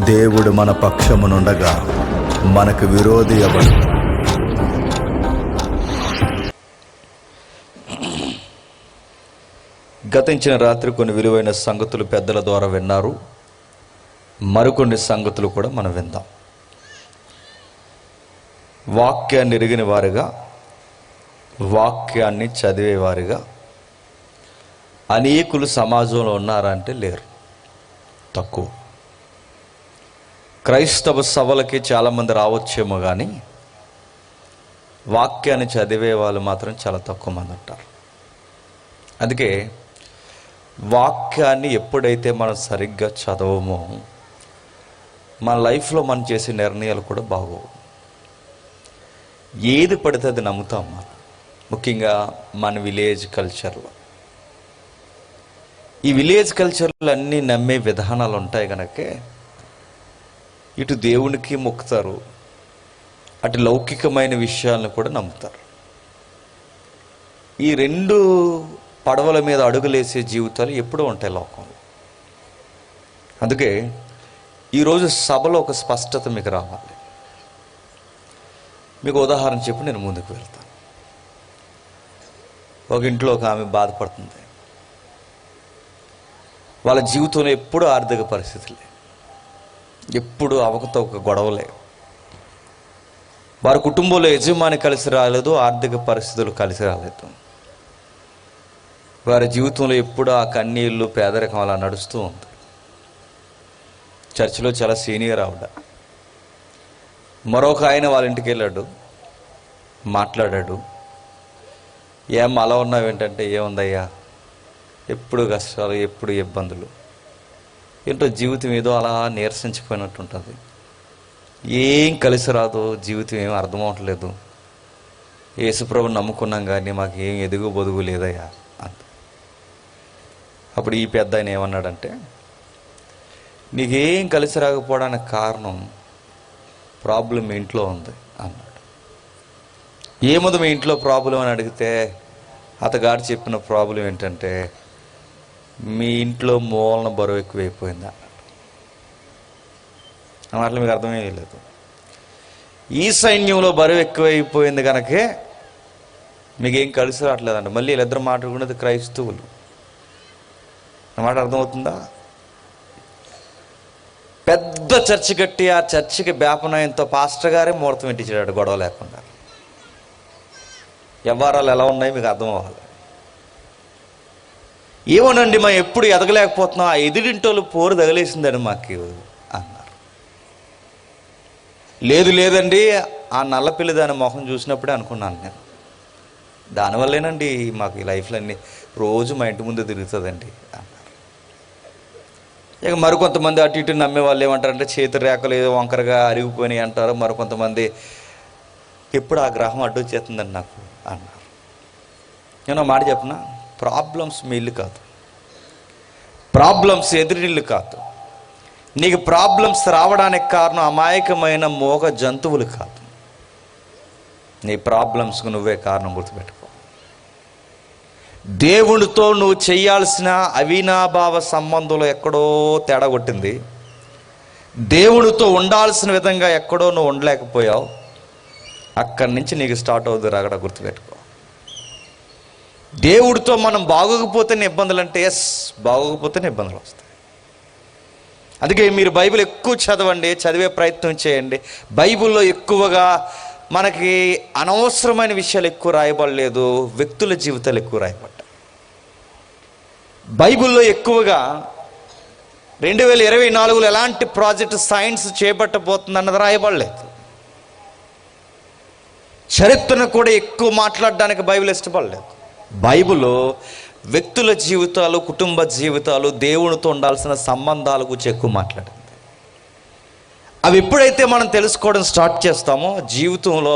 దేవుడు మన పక్షమునుండగా మనకు విరోధి ఎవడు? గతించిన రాత్రి కొన్ని విలువైన సంగతులు పెద్దల ద్వారా విన్నారు. మరికొన్ని సంగతులు కూడా మనం విందాం. వాక్యాన్ని ఎరిగిన వారుగా, వాక్యాన్ని చదివేవారుగా అనేకులు సమాజంలో ఉన్నారంటే లేరు, తక్కువ. క్రైస్తవ సభలకి చాలామంది రావచ్చేమో కానీ వాక్యాన్ని చదివే వాళ్ళు మాత్రం చాలా తక్కువ మంది ఉంటారు. అందుకే వాక్యాన్ని ఎప్పుడైతే మనం సరిగ్గా చదవమో మన లైఫ్లో మనం చేసే నిర్ణయాలు కూడా బాగోవు. ఏది పడితే అది నమ్ముతాం మనం, ముఖ్యంగా మన విలేజ్ కల్చర్లో. ఈ విలేజ్ కల్చర్లో అన్నీ నమ్మే విధానాలు ఉంటాయి కనుకే ఇటు దేవునికి మొక్కుతారు, అటు లౌకికమైన విషయాలను కూడా నమ్ముతారు. ఈ రెండు పడవల మీద అడుగులేసే జీవితాలు ఎప్పుడూ ఉంటాయి లోకంలో. అందుకే ఈరోజు సభలో ఒక స్పష్టత మీకు రావాలి. మీకు ఉదాహరణ చెప్పి నేను ముందుకు వెళ్తాను. ఒక ఇంట్లో ఒక ఆమె బాధపడుతుంది. వాళ్ళ జీవితంలో ఎప్పుడూ ఆర్థిక పరిస్థితులే, ఎప్పుడు అవకతవక గొడవలే. వారి కుటుంబంలో యజమాని కలిసి రాలేదు, ఆర్థిక పరిస్థితులు కలిసి రాలేదు. వారి జీవితంలో ఎప్పుడు ఆ కన్నీళ్ళు, పేదరికం అలా నడుస్తూ ఉంది. చర్చిలో చాలా సీనియర్ ఆవిడ. మరొక ఆయన వాళ్ళ ఇంటికి వెళ్ళాడు, మాట్లాడాడు. ఏం అలా ఉన్నావు ఏంటంటే, ఏముందయ్యా, ఎప్పుడు కష్టాలు, ఎప్పుడు ఇబ్బందులు, ఏంటో జీవితం ఏదో అలా నీరసించిపోయినట్టు ఉంటుంది, ఏం కలిసి రాదు, జీవితం ఏం అర్థం అవట్లేదు, యేసుప్రభుని నమ్ముకున్నాం కానీ మాకు ఏం ఎదుగు బొదుగు లేదయ్యా అంత. అప్పుడు ఈ పెద్ద ఆయన ఏమన్నాడంటే, నీకేం కలిసి రాకపోవడానికి కారణం ప్రాబ్లం మీ ఇంట్లో ఉంది అన్నాడు. ఏముంది మీ ఇంట్లో ప్రాబ్లం అని అడిగితే అతగాడు చెప్పిన ప్రాబ్లం ఏంటంటే, మీ ఇంట్లో మూలన బరువు ఎక్కువైపోయింది అన్నాడు. ఆ మాటలు మీకు అర్థమే లేదు. ఈ సైన్యంలో బరువు ఎక్కువైపోయింది కనుకే మీకేం కలిసి రావట్లేదంట. మళ్ళీ వీళ్ళిద్దరు మాట్లాడుకునేది క్రైస్తవులు. ఆ మాట అర్థమవుతుందా? పెద్ద చర్చి కట్టి ఆ చర్చికి బేపనాయంతో పాస్టర్ గారే ముహూర్తం పెట్టించాడు గొడవ లేకుండా. వ్యవహారాలు ఎలా ఉన్నాయి మీకు అర్థం అవ్వాలి. ఏమోనండి మనం ఎప్పుడు ఎదగలేకపోతున్నాం, ఆ ఎదురింటోళ్ళు పోరు తగిలేసిందండి మాకు అన్నారు. లేదండి, ఆ నల్లపిల్లి దాని మొహం చూసినప్పుడే అనుకున్నాను నేను, దానివల్లేనండి మాకు ఈ లైఫ్లో అన్నీ రోజు మా ఇంటి ముందు తిరుగుతుందండి అన్నారు. ఇక మరికొంతమంది అటు ఇటు నమ్మే వాళ్ళు ఏమంటారంటే, చేతి రేఖలు ఏదో వంకరగా అరిగిపోయినాయి అంటారు. మరికొంతమంది ఎప్పుడు ఆ గ్రహం అడ్డు వచ్చేస్తుందండి నాకు అన్నారు. నేను మాట చెప్పనా, ప్రాబ్లమ్స్ మీ ఇల్లు కాదు, ప్రాబ్లమ్స్ ఎదురిల్లు కాదు. నీకు ప్రాబ్లమ్స్ రావడానికి కారణం అమాయకమైన మోగ జంతువులు కాదు, నీ ప్రాబ్లమ్స్కు నువ్వే కారణం. గుర్తుపెట్టుకో. దేవునితో నువ్వు చేయాల్సిన అవినాభావ సంబంధంలో ఎక్కడో తేడా కొట్టింది. దేవునితో ఉండాల్సిన విధంగా ఎక్కడో నువ్వు ఉండలేకపోయావు. అక్కడి నుంచి నీకు స్టార్ట్ అవుతుంది రగడ. గుర్తుపెట్టుకో. దేవుడితో మనం బాగోకపోతేనే ఇబ్బందులు అంటే, ఎస్, బాగోకపోతేనే ఇబ్బందులు వస్తాయి. అందుకే మీరు బైబిల్ ఎక్కువ చదవండి, చదివే ప్రయత్నం చేయండి. బైబిల్లో ఎక్కువగా మనకి అనవసరమైన విషయాలు ఎక్కువ రాయబడలేదు, వ్యక్తుల జీవితాలు ఎక్కువ రాయబడ్డాయి. బైబిల్లో ఎక్కువగా 2024లో ఎలాంటి ప్రాజెక్ట్ సైన్స్ చేపట్టబోతుందన్నది రాయబడలేదు. చరిత్రను కూడా ఎక్కువ మాట్లాడడానికి బైబిల్ ఇష్టపడలేదు. బైబిల్లో వ్యక్తుల జీవితాలు, కుటుంబ జీవితాలు, దేవునితో ఉండాల్సిన సంబంధాల గురించి ఎక్కువ మాట్లాడింది. అవి ఎప్పుడైతే మనం తెలుసుకోవడం స్టార్ట్ చేస్తామో జీవితంలో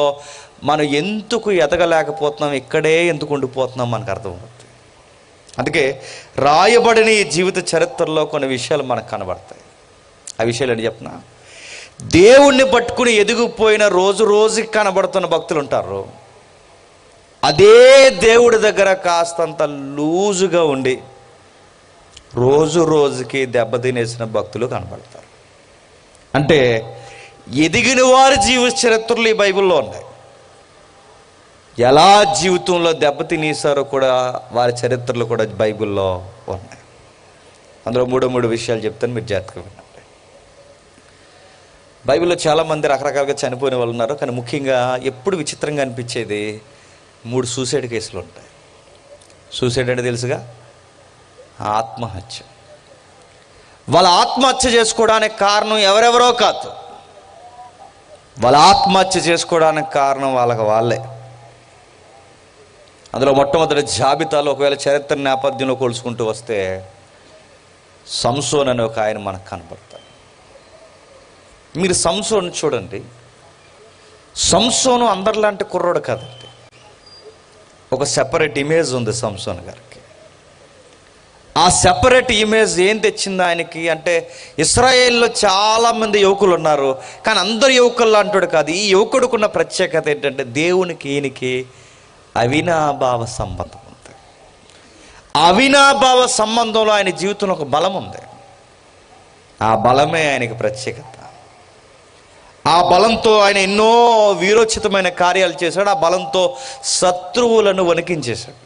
మనం ఎందుకు ఎదగలేకపోతున్నాం, ఇక్కడే ఎందుకు ఉండిపోతున్నాం మనకు అర్థమవుతుంది. అందుకే రాయబడిన ఈ జీవిత చరిత్రలో కొన్ని విషయాలు మనకు కనబడతాయి. ఆ విషయాలు ఏంటి చెప్పనా, దేవుణ్ణి పట్టుకుని ఎదిగిపోయిన రోజు రోజుకి కనబడుతున్న భక్తులు ఉంటారు. అదే దేవుడి దగ్గర కాస్తంత లూజుగా ఉండి రోజు రోజుకి దెబ్బతినేసిన భక్తులు కనబడతారు. అంటే ఎదిగిన వారి జీవిత చరిత్రలు ఈ బైబిల్లో ఉన్నాయి. ఎలా జీవితంలో దెబ్బతినేసారో కూడా వారి చరిత్రలు కూడా బైబిల్లో ఉన్నాయి. అందులో మూడు విషయాలు చెప్తాను, మీరు జాగ్రత్తగా వినండి. బైబిల్లో చాలామంది రకరకాలుగా చనిపోయిన వాళ్ళు ఉన్నారు. కానీ ముఖ్యంగా ఎప్పుడు విచిత్రంగా అనిపించేది 3 సూసైడ్ కేసులు ఉంటాయి. సూసైడ్ అంటే తెలుసుగా, ఆత్మహత్య. వాళ్ళ ఆత్మహత్య చేసుకోవడానికి కారణం ఎవరెవరో కాదు, వాళ్ళ ఆత్మహత్య చేసుకోవడానికి కారణం వాళ్ళే. అందులో మొట్టమొదటి జాబితాలో ఒకవేళ చరిత్ర నేపథ్యంలో కొలుసుకుంటూ వస్తే సంసోన్ అనే ఒక ఆయన మనకు కనబడతాడు. మీరు సంసోన్ చూడండి. సంసోను అందరిలాంటి కుర్రోడు కాదండి. ఒక సెపరేట్ ఇమేజ్ ఉంది సంసోన్ గారికి. ఆ సెపరేట్ ఇమేజ్ ఏం తెచ్చింది ఆయనకి అంటే, ఇశ్రాయేల్లో చాలామంది యువకులు ఉన్నారు, కానీ అందరు యువకులు అంటాడు కాదు. ఈ యువకుడుకున్న ప్రత్యేకత ఏంటంటే, దేవునికి ఈయనకి అవినాభావ సంబంధం ఉంది. అవినాభావ సంబంధంలో ఆయన జీవితంలో ఒక బలం ఉంది. ఆ బలమే ఆయనకి ప్రత్యేకత. ఆ బలంతో ఆయన ఎన్నో వీరోచితమైన కార్యాలు చేశాడు. ఆ బలంతో శత్రువులను వణికించేశాడు,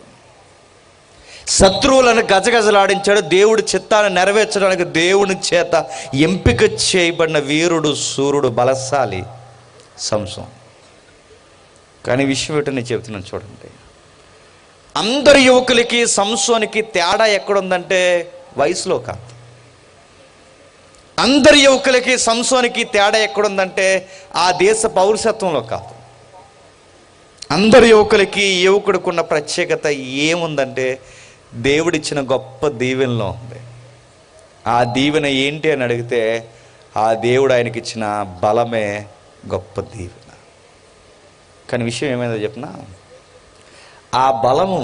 శత్రువులను గజగజలాడించాడు. దేవుడి చిత్తాన్ని నెరవేర్చడానికి దేవుని చేత ఎంపిక చేయబడిన వీరుడు, సూర్యుడు, బలశాలి సంసోన్. కానీ విషయం ఏంటో నేను చెబుతున్నాను చూడండి. అందరు యువకులకి సంసోనికి తేడా ఎక్కడుందంటే వయసులో కాదు. అందరి యువకులకి సంసోనికి తేడా ఎక్కడుందంటే ఆ దేశ పౌరసత్వంలో కాదు. అందరి యువకులకి యువకుడికున్న ప్రత్యేకత ఏముందంటే దేవుడిచ్చిన గొప్ప దీవెనలో ఉంది. ఆ దీవెన ఏంటి అని అడిగితే ఆ దేవుడు ఆయనకి ఇచ్చిన బలమే గొప్ప దీవెన. కానీ విషయం ఏమైందో చెప్పినా, ఆ బలము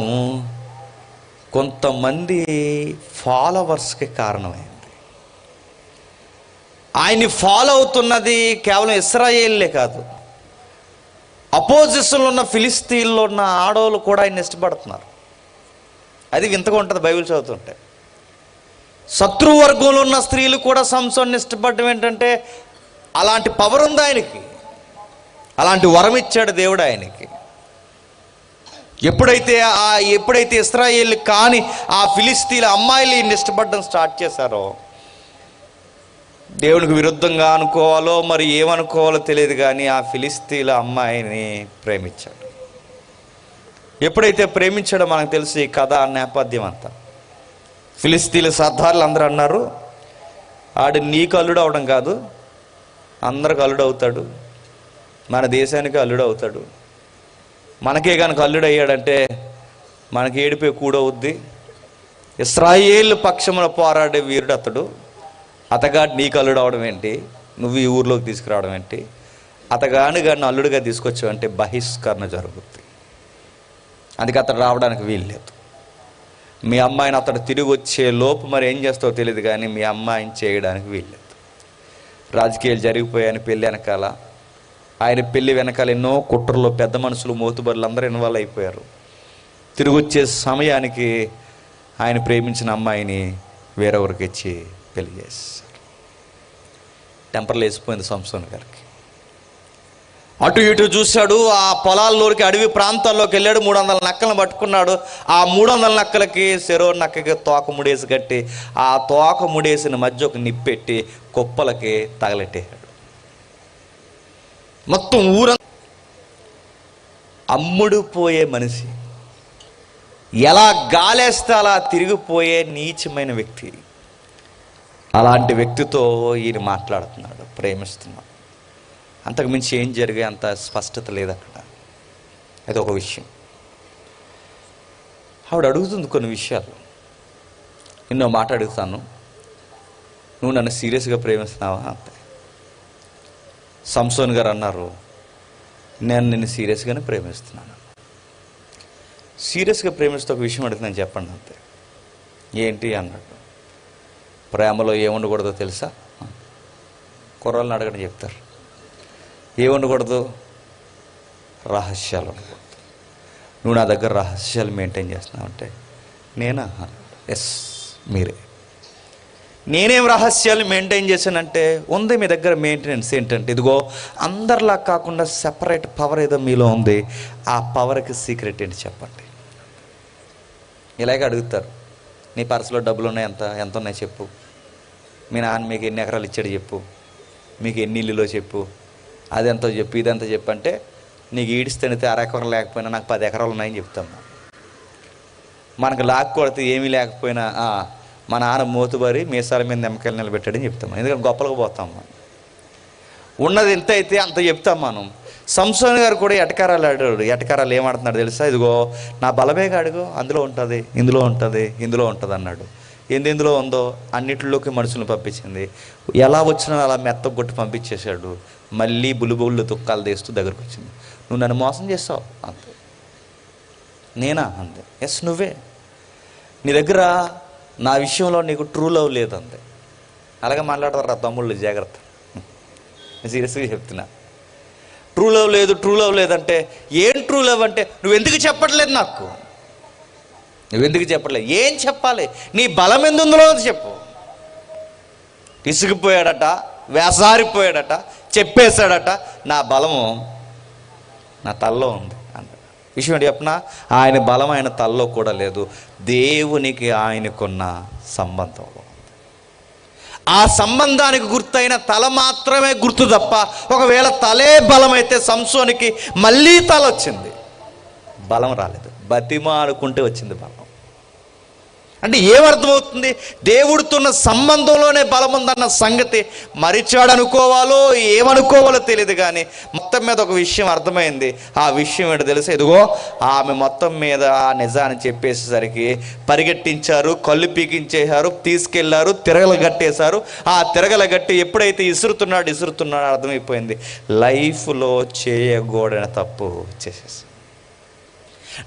కొంతమంది ఫాలోవర్స్కి కారణమైంది. ఆయన్ని ఫాలో అవుతున్నది కేవలం ఇశ్రాయేలే కాదు, అపోజిషన్లో ఉన్న ఫిలిస్తీన్లో ఉన్న ఆడవాళ్ళు కూడా ఆయన ఇష్టపడుతున్నారు. అది వింతగా ఉంటుంది బైబిల్ చదువుతుంటే. శత్రువర్గంలో ఉన్న స్త్రీలు కూడా సంసోన్ని ఇష్టపడడం ఏంటంటే, అలాంటి పవర్ ఉంది ఆయనకి, అలాంటి వరం ఇచ్చాడు దేవుడు ఆయనకి. ఎప్పుడైతే ఇశ్రాయేలు కాని ఆ ఫిలిస్తీన్ల అమ్మాయిలు ఈయన్ని ఇష్టపడడం స్టార్ట్ చేశారో, దేవునికి విరుద్ధంగా అనుకోవాలో మరి ఏమనుకోవాలో తెలియదు కానీ ఆ ఫిలిస్తీన్ల అమ్మాయిని ప్రేమించాడు. ఎప్పుడైతే ప్రేమించాడో మనకు తెలుసు ఈ కథ నేపథ్యం అంతా. ఫిలిస్తీన్ల సర్దార్లు అందరూ అన్నారు, ఆడు నీకు అల్లుడు అవడం కాదు, అందరికి అల్లుడు అవుతాడు, మన దేశానికి అల్లుడు అవుతాడు. మనకే కనుక అల్లుడు అయ్యాడంటే మనకి ఏడిపోయి కూడవుద్ది. ఇశ్రాయేలు పక్షమున పోరాడే వీరుడు అతడు. అతగాడు నీకు అల్లుడు అవడం ఏంటి, నువ్వు ఈ ఊర్లోకి తీసుకురావడం ఏంటి, అతగాని గాడిని అల్లుడిగా తీసుకొచ్చావంటే బహిష్కరణ జరుగుద్ది. అందుకే అతడు రావడానికి వీలు లేదు. మీ అమ్మాయిని అతడు తిరిగి వచ్చే లోపు మరి ఏం చేస్తావో తెలియదు కానీ మీ అమ్మాయిని చేయడానికి వీలు లేదు. రాజకీయాలు జరిగిపోయాయని పెళ్ళి వెనకాల, ఆయన పెళ్ళి వెనకాల ఎన్నో కుట్రలో పెద్ద మనుషులు, మోతుబరులు అందరూ ఇన్వాల్వ్ అయిపోయారు. తిరిగి వచ్చే సమయానికి ఆయన ప్రేమించిన అమ్మాయిని వేరొకరికి ఇచ్చి పెళ్లి చేశారు. టెంపర్లు వేసిపోయింది సంసోన్ గారికి. అటు ఇటు చూశాడు. ఆ పొలాల్లోకి, అడవి ప్రాంతాల్లోకి వెళ్ళాడు. 300 నక్కలను పట్టుకున్నాడు. ఆ 300 నక్కలకి చెరో నక్కకి తోక ముడేసి కట్టి ఆ తోక ముడేసిన మధ్య ఒక నిప్పెట్టి కుప్పలకి తగలెట్టేశాడు. మొత్తం అమ్ముడుపోయే మనిషి, ఎలా గాలేస్తే అలా తిరిగిపోయే నీచమైన వ్యక్తి. అలాంటి వ్యక్తితో ఈయన మాట్లాడుతున్నాడు, ప్రేమిస్తున్నాడు. అంతకుమించి ఏం జరిగే అంత స్పష్టత లేదు అక్కడ. అది ఒక విషయం. ఆవిడ అడుగుతుంది కొన్ని విషయాలు. నిన్నో మాట అడుగుతాను, నువ్వు నన్ను సీరియస్గా ప్రేమిస్తున్నావా అంతే. సంసోన్ గారు అన్నారు, నేను నిన్ను సీరియస్గానే ప్రేమిస్తున్నాను. సీరియస్గా ప్రేమిస్తే ఒక విషయం అడుగుతున్నాను చెప్పండి అంతే. ఏంటి అన్నాడు. ప్రేమలో ఏముండకూడదో తెలుసా? కుర్రాళ్ళని అడగని చెప్తారు. ఏముండకూడదు? రహస్యాలు ఉండకూడదు. నువ్వు నా దగ్గర రహస్యాలు మెయింటైన్ చేస్తున్నావు అంటే నేనా? ఎస్, మీరే. నేనేం రహస్యాలు మెయింటైన్ చేశానంటే, ఉంది మీ దగ్గర మెయింటెనెన్స్ ఏంటంటే, ఇదిగో అందరిలా కాకుండా సెపరేట్ పవర్ ఏదో మీలో ఉంది. ఆ పవర్కి సీక్రెట్ ఏంటి చెప్పండి. ఇలాగే అడుగుతారు, నీ పర్సులో డబ్బులు ఉన్నాయి, ఎంత ఉన్నాయి చెప్పు, మీ నాన్న మీకు ఎన్ని ఎకరాలు ఇచ్చాడు చెప్పు, మీకు ఎన్ని ఇల్లులో చెప్పు, అదెంతో చెప్పు, ఇదంతా చెప్పు అంటే, నీకు ఈడిస్తేనితే 1/2 ఎకరం లేకపోయినా నాకు 10 ఎకరాలు ఉన్నాయని చెప్తాము. మనకు లాక్కొడితే ఏమీ లేకపోయినా మా నాన్న మోతుబారి మీసాల మీద నిమ్మకాయలు నిలబెట్టాడని చెప్తాము. ఎందుకంటే గొప్పలకు పోతాం మనం. ఉన్నది ఎంత అయితే అంత చెప్తాం మనం. సంసోన్ గారు కూడా ఎటకారాలు ఆడాడు. ఎటకారాలు ఏమాడుతున్నాడు తెలుసా? ఇదిగో నా బలమేగా అడుగు, అందులో ఉంటుంది, ఇందులో ఉంటుంది, ఇందులో ఉంటుంది అన్నాడు. ఎందులో ఉందో అన్నిటిలోకి మనుషులను పంపించింది. ఎలా వచ్చినా అలా మెత్తగొట్టి పంపించేశాడు. మళ్ళీ బుల్లుబుళ్ళు తుక్కాలు తీస్తూ దగ్గరకు వచ్చింది. నువ్వు నన్ను మోసం చేస్తావు అంతే. నేనా? అంతే. ఎస్, నువ్వే. నీ దగ్గర నా విషయంలో నీకు ట్రూ లవ్ లేదు అంతే. అలాగే మాట్లాడతారు తమ్ముళ్ళు, జాగ్రత్త. సీరియస్గా చెప్తున్నా. ట్రూ లవ్ లేదు, ట్రూ లవ్ లేదంటే ఏం ట్రూ లవ్ అంటే, నువ్వు ఎందుకు చెప్పట్లేదు నాకు? నువ్వెందుకు చెప్పట్లేదు? ఏం చెప్పాలి? నీ బలం ఎందుందో చెప్పు. విసిగిపోయాడట, వేసారిపోయాడట, చెప్పేశాడట, నా బలము నా తల్లో ఉంది అంటాడు. విషయం ఏంటి చెప్పనా? ఆయన బలం ఆయన తల్లో కూడా లేదు, దేవునికి ఆయనకున్న సంబంధంలో. ఆ సంబంధానికి గుర్తైన తల మాత్రమే గుర్తు తప్ప, ఒకవేళ తలే బలమైతే సంసోనికి మళ్ళీ తల వచ్చింది, బలం రాలేదు. బతిమాలుకుంటే వచ్చింది బలం. అంటే ఏమర్థమవుతుంది? దేవుడితోన్న సంబంధంలోనే బలం ఉందన్న సంగతి మరిచాడు అనుకోవాలో ఏమనుకోవాలో తెలియదు. కానీ మొత్తం మీద ఒక విషయం అర్థమైంది. ఆ విషయం ఏంటో తెలుసు? ఇదిగో ఆమె మొత్తం మీద ఆ నిజాన్ని చెప్పేసేసరికి పరిగెట్టించారు, కళ్ళు పీకించేశారు, తీసుకెళ్లారు, తిరగలు కట్టేశారు. ఆ తిరగల గట్టి ఎప్పుడైతే ఇసురుతున్నాడు అర్థమైపోయింది, లైఫ్లో చేయకూడని తప్పు చేసేసి.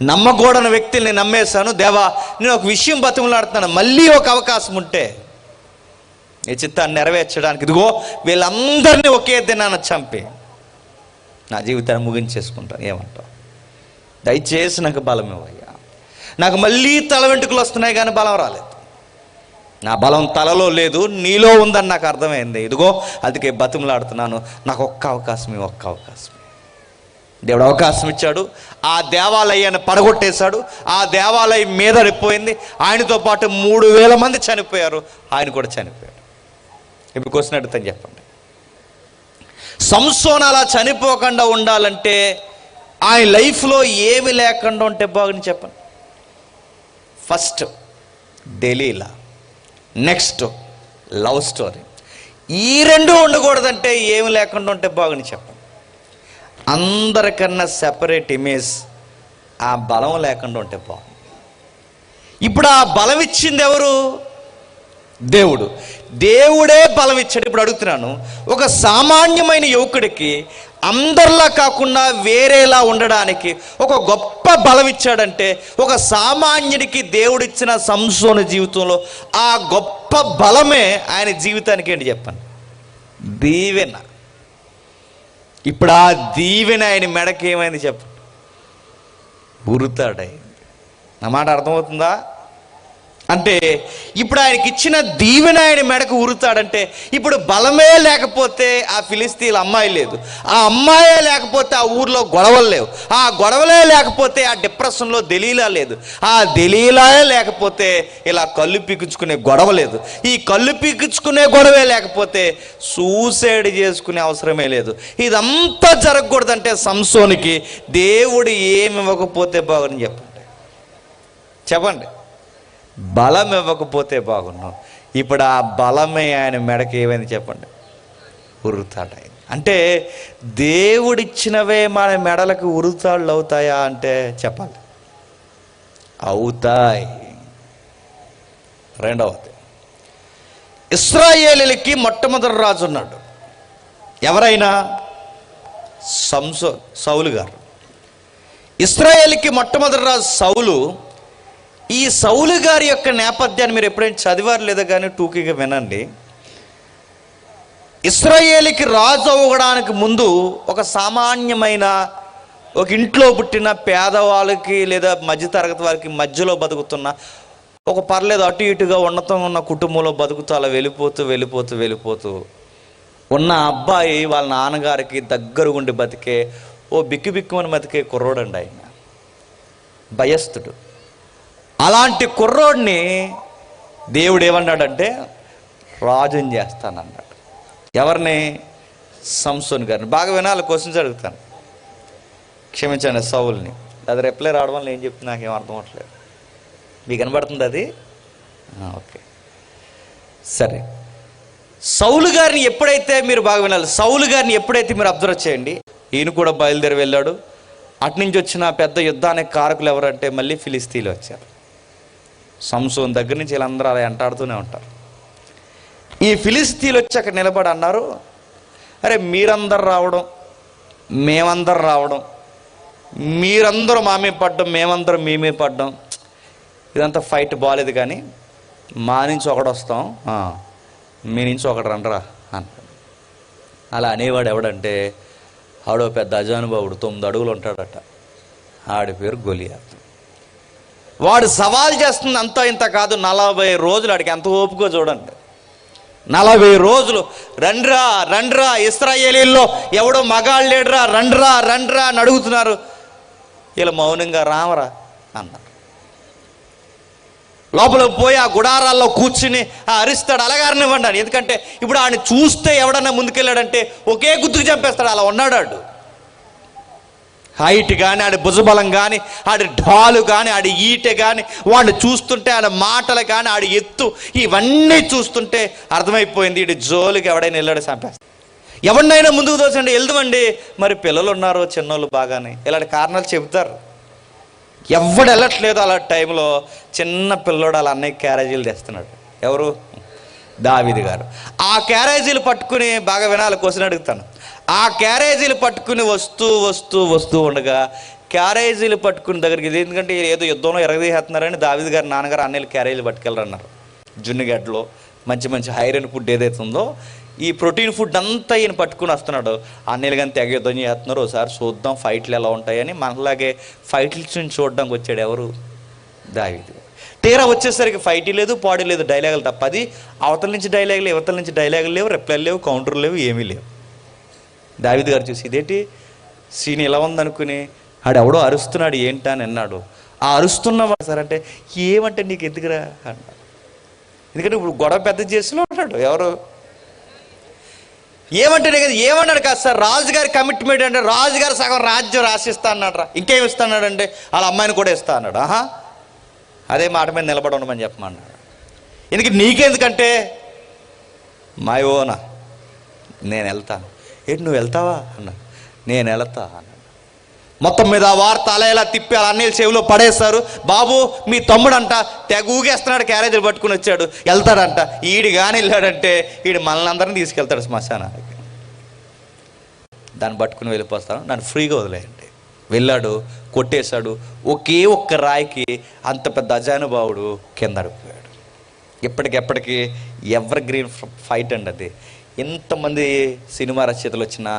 నమ్మకూడని వ్యక్తుల్ని నమ్మేశాను. దేవా, నేను ఒక విషయం బతిమలాడుతున్నాను, మళ్ళీ ఒక అవకాశం ఉంటే ఈ చిత్తాన్ని నెరవేర్చడానికి ఇదిగో వీళ్ళందరినీ ఒకే దినాన చంపి నా జీవితాన్ని ముగించేసుకుంటాను. ఏమంటావు? దయచేసి నాకు బలం ఇవ్వయ్యా. నాకు మళ్ళీ తల వెంట్రుకలు వస్తున్నాయి కానీ బలం రాలేదు. నా బలం తలలో లేదు, నీలో ఉందని నాకు అర్థమైంది. ఇదిగో అందుకే బతిమలాడుతున్నాను, నాకు ఒక్క అవకాశం. దేవుడు అవకాశం ఇచ్చాడు. ఆ దేవాలయాన్ని పడగొట్టేశాడు. ఆ దేవాలయం మీద పడిపోయింది. ఆయనతో పాటు 3000 మంది చనిపోయారు. ఆయన కూడా చనిపోయాడు. ఇప్పుడు క్వశ్చన్ అడుగుతాను, చెప్పండి. సంసోను అలా చనిపోకుండా ఉండాలంటే ఆయన లైఫ్లో ఏమి లేకుండా ఉంటే బాగుంది చెప్పండి. First Delilah, next love story. ఈ రెండు ఉండకూడదంటే ఏమి లేకుండా ఉంటే బాగుంది చెప్పండి. అందరికన్నా సెపరేట్ ఇమేజ్, ఆ బలం లేకుండా ఉంటే బాగుంది. ఇప్పుడు ఆ బలం ఇచ్చింది ఎవరు? దేవుడు. దేవుడే బలం ఇచ్చాడు. ఇప్పుడు అడుగుతున్నాను, ఒక సామాన్యమైన యువకుడికి అందరిలా కాకుండా వేరేలా ఉండడానికి ఒక గొప్ప బలం ఇచ్చాడంటే, ఒక సామాన్యుడికి దేవుడిచ్చిన సంసోను జీవితంలో ఆ గొప్ప బలమే ఆయన జీవితానికి ఏంటి చెప్పండి? దీవెన. ఇప్పుడు ఆ దీవెన ఆయన మెడకి ఏమైంది చెప్పండి? ఉరుతాడైంది. నా మాట అర్థమవుతుందా? అంటే ఇప్పుడు ఆయనకి ఇచ్చిన దీవెన ఆయన మెడకు ఉరుతాడంటే, ఇప్పుడు బలమే లేకపోతే ఆ ఫిలిస్తీన్ల అమ్మాయి లేదు, ఆ అమ్మాయే లేకపోతే ఆ ఊర్లో గొడవలు లేవు, ఆ గొడవలే లేకపోతే ఆ డిప్రెషన్లో దెలీలా లేదు, ఆ దెలీలాయే లేకపోతే ఇలా కళ్ళు పీకించుకునే గొడవ లేదు, ఈ కళ్ళు పీకించుకునే గొడవే లేకపోతే సూసైడ్ చేసుకునే అవసరమే లేదు. ఇదంతా జరగకూడదంటే సంసోనికి దేవుడు ఏమి ఇవ్వకపోతే బాగుంది చెప్పండి. బలం ఇవ్వకపోతే బాగున్నాం. ఇప్పుడు ఆ బలమే ఆయన మెడకి ఏమైంది చెప్పండి? ఉరుతాడు. అంటే దేవుడిచ్చినవే మన మెడలకు ఉరుతాళ్ళు అవుతాయా అంటే చెప్పాలి, అవుతాయి. రెండవది, ఇశ్రాయేలీయులకి మొట్టమొదటి రాజు ఉన్నాడు. ఎవరైనా? సౌలు గారు. ఇశ్రాయేలుకి మొట్టమొదటి రాజు సౌలు. ఈ సౌలు గారి యొక్క నేపథ్యాన్ని మీరు ఎప్పుడైనా చదివారు లేదా కానీ టూకీగా వినండి. ఇశ్రాయేలుకి రాజు అవ్వడానికి ముందు ఒక సామాన్యమైన ఒక ఇంట్లో పుట్టిన పేదవాళ్ళకి లేదా మధ్యతరగతి వారికి మధ్యలో బతుకుతున్న ఒక పర్లేదు అటు ఇటుగా ఉన్నతంగా ఉన్న కుటుంబంలో బతుకుతూ అలా వెళ్ళిపోతూ ఉన్న అబ్బాయి వాళ్ళ నాన్నగారికి దగ్గరగుండి బతికే ఓ బిక్కుమని బతికే కుర్రోడండి ఆయన, భయస్థుడు. అలాంటి కుర్రోడిని దేవుడు ఏమన్నాడంటే రాజుని చేస్తానన్నాడు. ఎవరిని? సంసోన్ గారిని. బాగా వినాలి, క్వశ్చన్స్ అడుగుతాను, క్షమించండి. సౌల్ని. అది రిప్లై రావడం వల్ల ఏం చెప్తుంది నాకేం అర్థం అవ్వట్లేదు. మీకు కనబడుతుంది అది? ఓకే, సరే. సౌలు గారిని ఎప్పుడైతే మీరు బాగా వినాలి, సౌలు గారిని ఎప్పుడైతే మీరు అబ్జర్వ్ చేయండి, ఈయన కూడా బయలుదేరి వెళ్ళాడు. అటునుంచి వచ్చిన పెద్ద యుద్ధానికి కారకులు ఎవరంటే మళ్ళీ ఫిలిస్తీన్లు వచ్చారు. సంసోన్ దగ్గర నుంచి వీళ్ళందరూ అలా ఎంటాడుతూనే ఉంటారు. ఈ ఫిలిస్తీన్లు వచ్చి అక్కడ నిలబడి అన్నారు, అరే మీరందరూ రావడం, మేమందరం రావడం, మీరందరూ మామే పడ్డం, మేమందరం మేమే పడ్డం, ఇదంతా ఫైట్ బాగాలేదు, కానీ మా నుంచి ఒకడు వస్తాం, మీ నుంచి ఒకడు రండ్రా అంటాడు. అలా అనేవాడు ఎవడంటే ఆడో పెద్ద అజానుబావుడు, 9 అడుగులు ఉంటాడట, ఆడి పేరు గొలియాత్. వాడు సవాల్ చేస్తుంది అంతా ఇంత కాదు, 40 రోజులు. ఆడికి ఎంత ఓపుకో చూడండి. 40 రోజులు రండ్రా ఇశ్రాయేలీల్లో ఎవడో మగాళ్ళు లేడురా, రండ్రా అని అడుగుతున్నారు. ఇలా మౌనంగా రామరా అన్నారు. లోపలికి పోయి ఆ గుడారాల్లో కూర్చుని అరిస్తాడు, అలాగారనివ్వండి. ఎందుకంటే ఇప్పుడు ఆయన చూస్తే ఎవడన్నా ముందుకెళ్ళాడంటే ఒకే గుర్తుకు చంపేస్తాడు, అలా ఉన్నాడు. హైట్ కానీ, ఆడి భుజబలం కానీ, ఆడి ఢాలు కానీ, ఆడి ఈటె కానీ, వాడిని చూస్తుంటే ఆడి మాటలు కానీ, ఆడి ఎత్తు, ఇవన్నీ చూస్తుంటే అర్థమైపోయింది వీడి జోలికి ఎవడైనా వెళ్ళాడు చంపేస్తాడు. ఎవరినైనా ముందుకు తోచండి, వెళ్దామండి. మరి పిల్లలు ఉన్నారు, చిన్నోళ్ళు బాగానే, ఇలాంటి కారణాలు చెబుతారు. ఎవడు వెళ్ళట్లేదు. అలా టైంలో చిన్న పిల్లోడు అలా అన్నయ్య క్యారేజీలు తెస్తున్నాడు. ఎవరు? దావీదు గారు. ఆ క్యారేజీలు పట్టుకుని, బాగా వినాలి, క్వశ్చన్ అడుగుతాను. ఆ క్యారేజీలు పట్టుకుని వస్తూ ఉండగా క్యారేజీలు పట్టుకుని దగ్గరికి, ఎందుకంటే ఏదో యుద్ధంలో ఎరగదీసేస్తున్నారని దావీదు గారు నాన్నగారు అన్నయ్యలు క్యారేజీలు పట్టుకెళ్ళరన్నారు. జున్నుగడ్డలో మంచి ఐరన్ ఫుడ్ ఏదైతే ఉందో, ఈ ప్రోటీన్ ఫుడ్ అంతా ఈయన పట్టుకుని వస్తున్నాడు. అన్నయ్యలు కానీ తెగ యుద్ధం చేస్తున్నారు, ఒకసారి చూద్దాం ఫైట్లు ఎలా ఉంటాయని. మనలాగే ఫైట్లు చూడడానికి వచ్చాడు ఎవరు? దావీదు. తీరా వచ్చేసరికి ఫైట్ లేదు, పాడు లేదు, డైలాగులు తప్ప. అది అవతల నుంచి డైలాగులు, యువతల నుంచి డైలాగులు లేవు, రిప్లైలు లేవు, కౌంటర్లు లేవు, ఏమీ లేవు. దావీదు గారు చూసి ఇదేంటి సీన్ ఇలా ఉందనుకుని ఆడు ఎవడో అరుస్తున్నాడు ఏంటా అని అన్నాడు. ఆ అరుస్తున్నవాడు సార్ అంటే ఏమంటే నీకు ఎందుకురా అన్నాడు. ఎందుకంటే ఇప్పుడు గొడవ పెద్ద చేసిలో ఉన్నాడు. ఎవరు? ఏమంటే ఏమన్నాడు కాదు సార్, రాజుగారి కమిట్మెంట్ అంటే రాజుగారు సగం రాజ్యం రాసిస్తా అన్నాడు రా, ఇంకేం ఇస్తా అన్నాడంటే వాళ్ళ అమ్మాయిని కూడా ఇస్తా అన్నాడు. అదే మాట మీద నిలబడి ఉండమని చెప్పమన్నాడు. ఎందుకంటే నీకెందుకంటే మై ఓనా, నేను వెళ్తాను. ఏంటి నువ్వు వెళ్తావా అన్నాడు. నేను వెళ్తా అన్నాడు. మొత్తం మీద ఆ వార్త అలా ఇలా తిప్పి అలా అన్నయ్య చెవిలో పడేస్తారు. బాబు మీ తమ్ముడు అంట తెగ ఊగేస్తున్నాడు, క్యారేజీలు పట్టుకుని వచ్చాడు, వెళ్తాడంట. ఈడు కానీ వెళ్ళాడంటే ఈడు మనల్ని అందరినీ తీసుకెళ్తాడు శ్మశానానికి. దాన్ని పట్టుకుని వెళ్ళిపోస్తాను, నన్ను ఫ్రీగా వదిలేయండి. వెళ్ళాడు, కొట్టేశాడు. ఒకే ఒక్క రాయికి అంత పెద్ద అజానుబావుడు కింద పడిపోయాడు. ఎప్పటికెప్పటికీ ఎవర్ గ్రీన్ ఫైట్ అండి అది. ఎంతమంది సినిమా రచయితలు వచ్చినా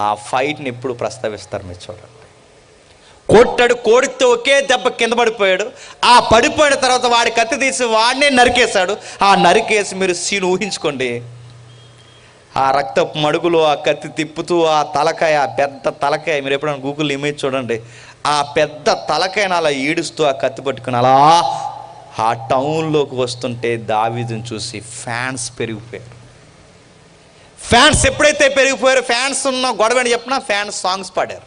ఆ ఫైట్ని ఎప్పుడు ప్రస్తావిస్తారు మీరు చూడండి. కొట్టాడు, కోడితే ఒకే దెబ్బ కింద పడిపోయాడు. ఆ పడిపోయిన తర్వాత వాడి కత్తి తీసి వాడినే నరికేశాడు. ఆ నరికేసి మీరు సీన్ ఊహించుకోండి. ఆ రక్తపు మడుగులో ఆ కత్తి తిప్పుతూ ఆ తలకాయ, ఆ పెద్ద తలకాయ, మీరు ఎప్పుడైనా గూగుల్ ఇమేజ్ చూడండి, ఆ పెద్ద తలకాయను అలా ఈడుస్తూ ఆ కత్తి పట్టుకుని అలా ఆ టౌన్లోకి వస్తుంటే దావీదుని చూసి ఫ్యాన్స్ పెరిగిపోయారు. ఫ్యాన్స్ ఎప్పుడైతే పెరిగిపోయారో, ఫ్యాన్స్ ఉన్న గొడవ అని చెప్పినా ఫ్యాన్స్ సాంగ్స్ పాడారు.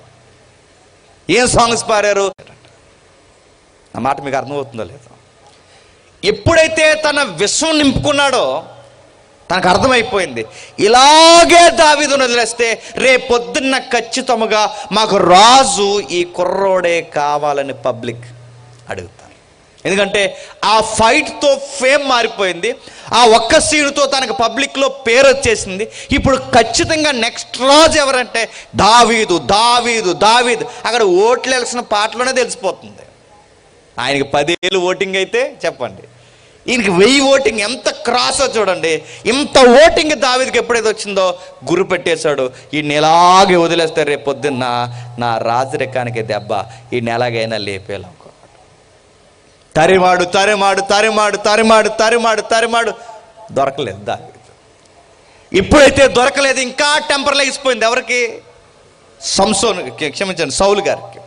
ఏం సాంగ్స్ పాడారు? ఆ మాట మీకు అర్థమవుతుందో లేదో. ఎప్పుడైతే తన విషం నింపుకున్నాడో తనకు అర్థమైపోయింది, ఇలాగే దావీదును వదిలేస్తే రేపొద్దున్న ఖచ్చితంగా మాకు రాజు ఈ కుర్రోడే కావాలని పబ్లిక్ అడుగుతారు. ఎందుకంటే ఆ ఫైట్తో ఫేమ్ మారిపోయింది. ఆ ఒక్క సీనుతో తనకు పబ్లిక్లో పేరు వచ్చేసింది. ఇప్పుడు ఖచ్చితంగా నెక్స్ట్ రాజు ఎవరంటే దావీదు. అక్కడ ఓట్లు వేయాల్సిన పాటలోనే తెలిసిపోతుంది. ఆయనకి 10,000 ఓటింగ్ అయితే చెప్పండి, ఈయనకి 1000 ఓటింగ్. ఎంత క్రాసో చూడండి. ఇంత ఓటింగ్ దావీదుకి ఎప్పుడైతే వచ్చిందో గురి పెట్టేశాడు. ఈయన ఎలాగే వదిలేస్తే రేపు పొద్దున్న నా రాజరికానికి దెబ్బ, ఈయన ఎలాగైనా లేపేయాలనుకో. తరిమాడు తరిమాడు తరిమాడు తరిమాడు తరిమాడు తరిమాడు దొరకలేదు దావీదు. ఇప్పుడైతే దొరకలేదు, ఇంకా టెంపర్ లేచిపోయింది. ఎవరికి? సంసోనుకి, క్షమించండి, సౌలు గారికి.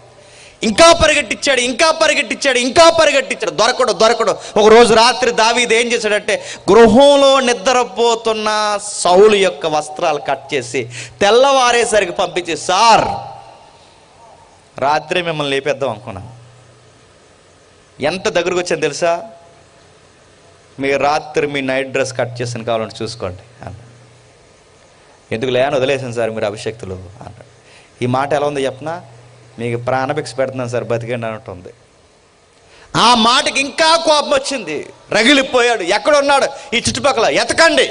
ఇంకా పరిగెట్టించాడు, ఇంకా పరిగెట్టించాడు, ఇంకా పరిగెట్టించాడు, దొరకడు దొరకడు. ఒక రోజు రాత్రి దావీదు ఏం చేశాడంటే, గృహంలో నిద్రపోతున్న సౌలు యొక్క వస్త్రాలు కట్ చేసి తెల్లవారేసరికి పంపించి, సార్ రాత్రి మిమ్మల్ని లేపేద్దాం అనుకున్నాను, ఎంత దగ్గరకు వచ్చాను తెలుసా, మీరు రాత్రి మీ నైట్ డ్రెస్ కట్ చేసిన కావాలంటే చూసుకోండి అన్నాడు. ఎందుకు లేని వదిలేసాను సార్, మీరు అభిషక్తులు అన్నాడు. ఈ మాట ఎలా ఉంది చెప్పనా, మీకు ప్రాణభిక్ష పెడుతున్నాను సార్, బతికండి అన్నట్టు ఉంది. ఆ మాటకి ఇంకా కోపం వచ్చింది, రగిలిపోయాడు. ఎక్కడున్నాడు? ఈ చుట్టుపక్కల ఎతకండి.